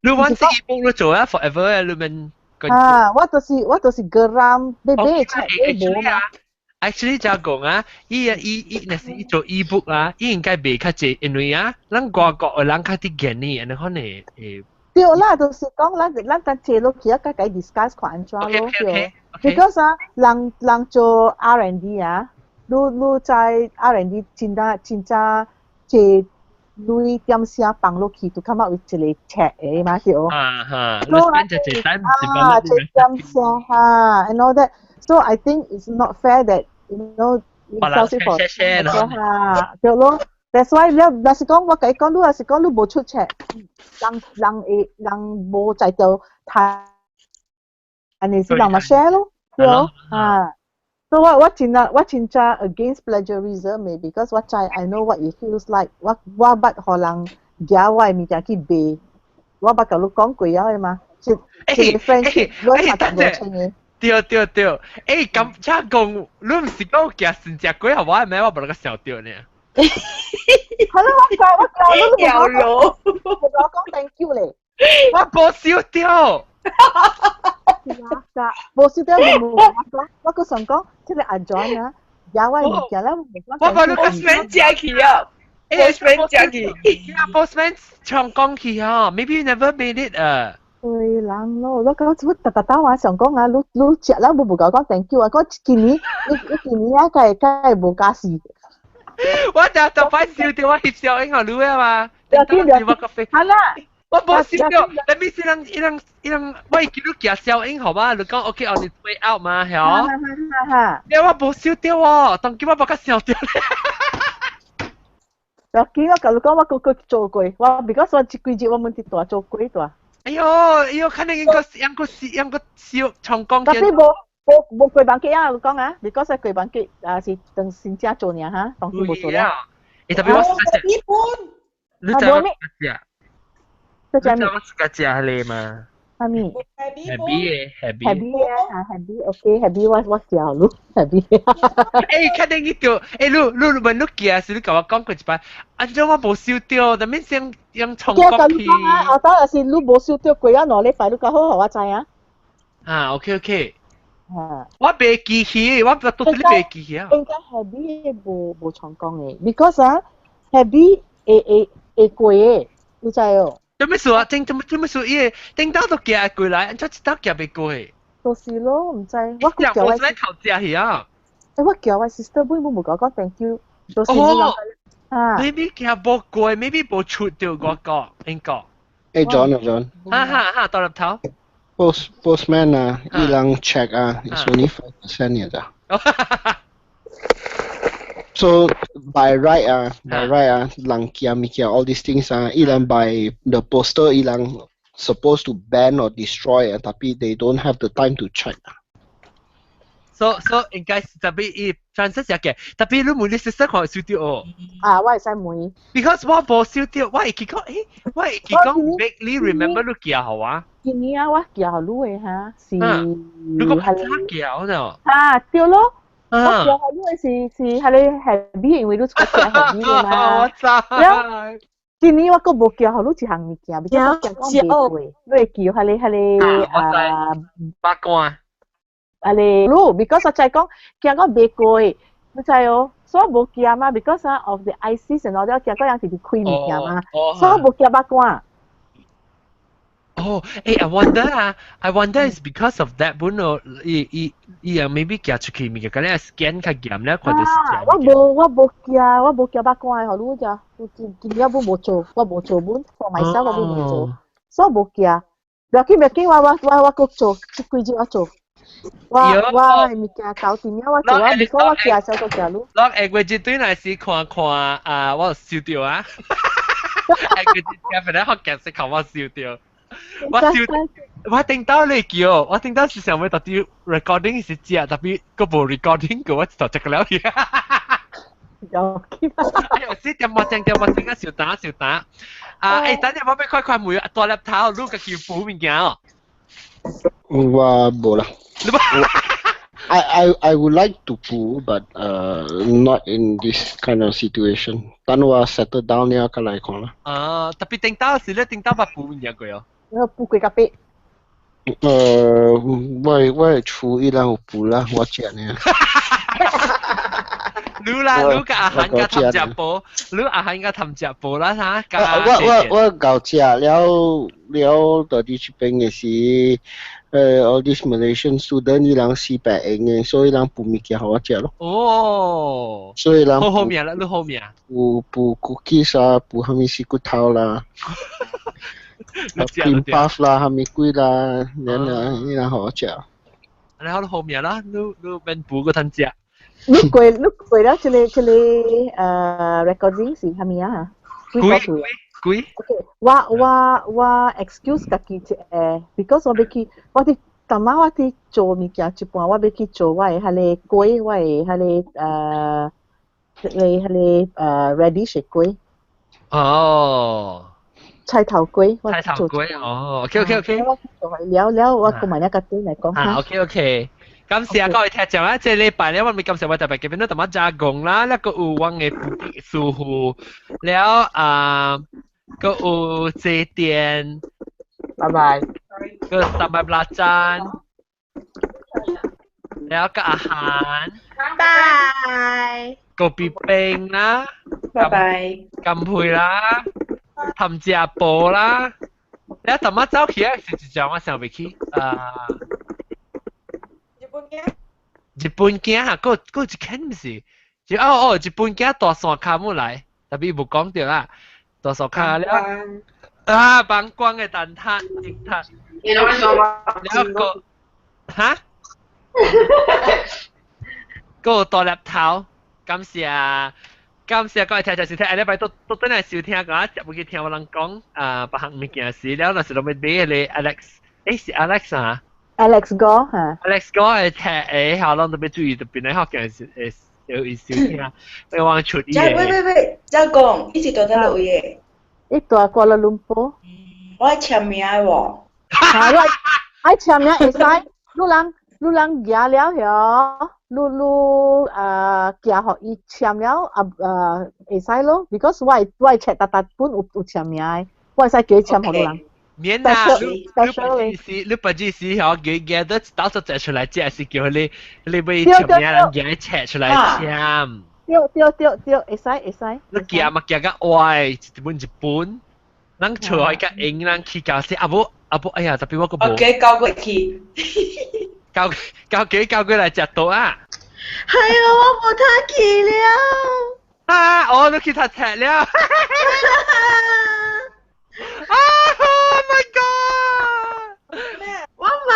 你玩這一步你做啊 ，forever 你們。我就是geram，別吃袂無嘛。Actually 就講那是做 ebook 伊應該袂較濟，因為咱外國嘅人較啲見呢，安尼可能對啦，就是講咱等坐落去甲佢 discuss 看安怎咯，對。Because 人做 R&D 你在 R&D 真正坐累點寫放落去，to come up with 一個 check 嘅嘛，對。你 spend 就坐單點寫and all that. So I think it's not fair that you sell it for 對咯。That's why 若是講我甲伊講，你若是講你無出車，人無在度睇，安尼是人咪 share 咯，對咯。So 我真正 against plagiarism 嘅 because 我知 I know what it feels like。我捌互人夾我嘅物件去賣，我捌甲你講過嘅嘛。一個 friendship， 我係特別清嘅。對，咁即係講，你唔是講夾成隻鬼係我係咩？我冇得個笑掉呢。係咯，我教你有咯，我講 thank you 咧，我冇笑掉，冇笑掉冇我個想講，即係阿 John 有位物件咧，我冇你個 friend 借去啊，friend 借去，postman 長講去啊 ，maybe you never made it 啊。對人咯，我講特話想講你食啦，冇講 thank you 講今年佢冇加事。我就快笑掉，我翕相影後你啊嘛，我冇笑掉，你咪是人，我見到夾相影好嘛，你講 OK on its way out 嘛，係哦。你我冇笑掉喎，當今我冇個笑掉咧。我見我同你講，我個做過，我 because 我幾日我冇啲大做過大。哎呦，看你個笑長講嘅。冇貴版機啊！我講because 係貴版機是等先正做呢嚇，當時冇做啦。特別我日本，你知我個隻你嘛？係咪 ？Happy，OK，Happy 我教你 Happy。看你條，你問你嘅時，你同我講過一擺，安怎我冇笑掉，但係先用重講去。我當然是你冇笑掉，貴啊！攞你快啲講好，我知啊。OK。我袂記起，我到底袂記起啊。應該 Happy 冇重講嘅 ，because Happy 會貴嘅，你知哦。做咩事啊？做咩事？伊頂到都夾過來，安怎一刀夾袂過嘅？就是咯，唔知。我叫我喺頭食去啊。我叫我 sister 妹冇講 thank you，到時冇人maybe 佢冇過 maybe 冇出到嗰個應該。John. 哈，到入頭。Postman ilang check it's only 5%咋。So by right lang kia all these things ilang by the poster ilang supposed to ban or destroy tapi they don't have the time to check. So 應該tapi Francis 嘅，tapi 你冇你識看燒掉哦。我係使妹。Because 我冇燒掉，我係講 vaguely remember 你叫好啊。今年我叫你嘅嚇是。你個拍叫呢？對咯。我叫你嘅是係你 heavy， 因為你個叫 heavy 嘅嘛。我知。今年我個冇叫你一項物件，比較講別句，你叫係你八卦。because 我就係講叫我別句，你知哦，所以我冇叫嘛 because of the ISIS and all that， 叫嗰樣係啲虧物件嘛，所以我冇叫八卦。I wonder is because of that 本來maybe 叫出去物件，咁你 scan 佢驗咧，佢就 scan。我冇叫八卦嘅，好咋？今日我冇做本 for myself 我冇做，所以冇叫。唔緊，我個做，幾日我做。我物件搞掂了，我做啊，before 我叫小個叫咯。落誒，我絕對係是看我燒掉啊！誒，佢啲咖啡咧，我夾食看我燒掉。我聽到你叫，我聽到是上尾特啲 recording 是只，特別個部 recording 個我就食個了嘢。有幾多？有時點我正啊，小打。等陣我俾快梅大粒頭，攞個叫補物件哦。我冇啦。I would like to pull, but not in this kind of situation. 等我 settle down 了，再來講啦。特別聽到時咧，聽到把補嘢佢哦。補幾咖啡？我廚藝啦，我補啦，我食呢。你個阿漢個氹隻煲，你阿漢個氹隻煲啦嚇。我搞食了，到底去邊嘅是all these Malaysian student 伊人400嘅，所以人補物件好我食咯。哦。所以人好命啦，你好命。補 cookies 啊，補蝦米絲骨頭啦。cream puff 啦，蝦米粿啦，伊人好食。你好命啦，你邊補個湯食。你貴啦，這裡recording 是蝦米啊？貴。我 excuse 自己because 我要去，我哋做物件一半，我要去做我係粿，我係radish 粿。哦。菜頭粿，菜頭粿，哦 ，OK。我做了，我講埋一個粿嚟講下。OK。感謝各位聽眾啦，即係禮拜咧，我咪感謝我特別嘅邊度同我Jagung啦，一個有我嘅蘇護，了個有Tian，拜拜，個Sambai Belacan，了個阿韓，拜，Kopi Peng 啦，拜拜，金配啦，Tham Tsiah Pû啦，了同我走起啊，是一張我想未起日本鏡嚇，嗰一間唔是，日本鏡大山卡冇來，特別冇講到啦，大山卡了，幫光嘅蛋撻，蛋撻，了個嚇，個大粒頭，感謝各位聽眾收聽，下禮拜都真係少聽㗎，接唔去聽我人講別項物件事，了那時我咪俾你 Alex，是 Alex 啊。Alex Goh 嚇 ，Alex Goh 係下浪特別注意特別喺學嘅有少聽，你話出啲嘢。喂，Jagung，呢次到底錄嘢？呢度係Kuala Lumpur。我係簽名喎。我簽名會使，你人寄了後，你寄予伊簽了會使咯 ，because 我係 check 本有簽名嘅，我會使叫伊簽互你人。免啊！你不只是嗬，佢都到時借出來，即係叫你俾簽名人寄切出來簽。對，會使。你寄嘛寄個歪，一本，咱出去個英，咱去教先。阿母，哎呀，特別我個冇。OK，交過去。交過來食到啊！係啊，我冇睇見了。我都去睇踢了。Oh my god！我買。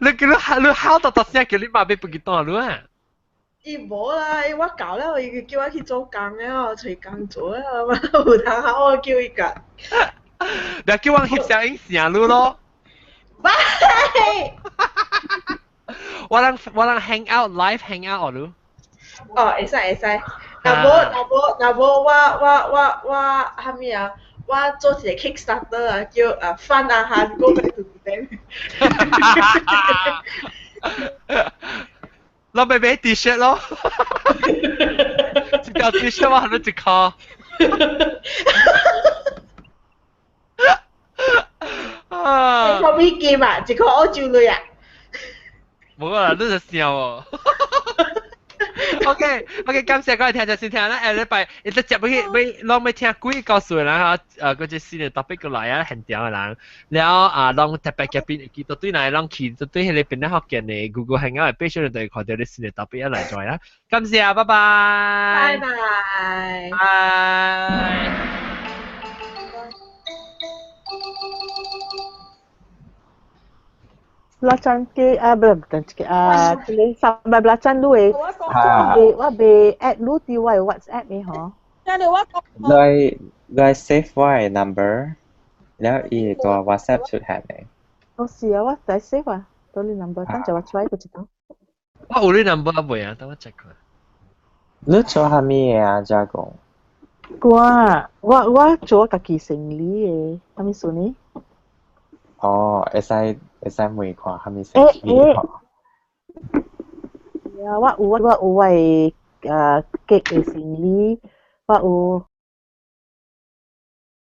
你考到聲叫你媽俾不記當了啊？伊無啦，我搞了，伊叫我去做工了，找工做了，有通好我叫伊個。你叫我翕相影成了咯。喂！我能 hang out live hang out 了。哦，會使。若無我蝦米啊？我做一個 Kickstarter 啊，叫Fun 阿韓 Go Back to them。我咪買 T-shirt 咯，一條 T-shirt 我攞一箍。你個美金啊，一個澳洲鐳啊。冇啊，你就笑喎。OK， 感謝各位聽眾先聽啦。禮拜一直接要攏要聽幾個數啦嚇，嗰隻新嘅 topic 過來啊，很屌嘅人。然後攏特別嘅邊，佢對嚟攏去對迄個邊咧學嘅呢 Google Hangout 嘅 page 度對看到啲新嘅 topic 一嚟做啦。感謝，拜拜。拜拜。拜。Belacan ke bukan tulis sampai belacan lu wa be add lu ti wa WhatsApp ni ha เลย save ไว้ number แล้วอีตัว WhatsApp ชุดแทนเองsia wa tai save ah tulis number ตั้งใจว่าช่วยกูจิต我有你 number 啊未啊？等我 check 下。你做下咩啊？Jagung 我做家己生理嘅，係咪數呢？哦，會使每看係咪生理呵？我有嘅結嘅生理，我有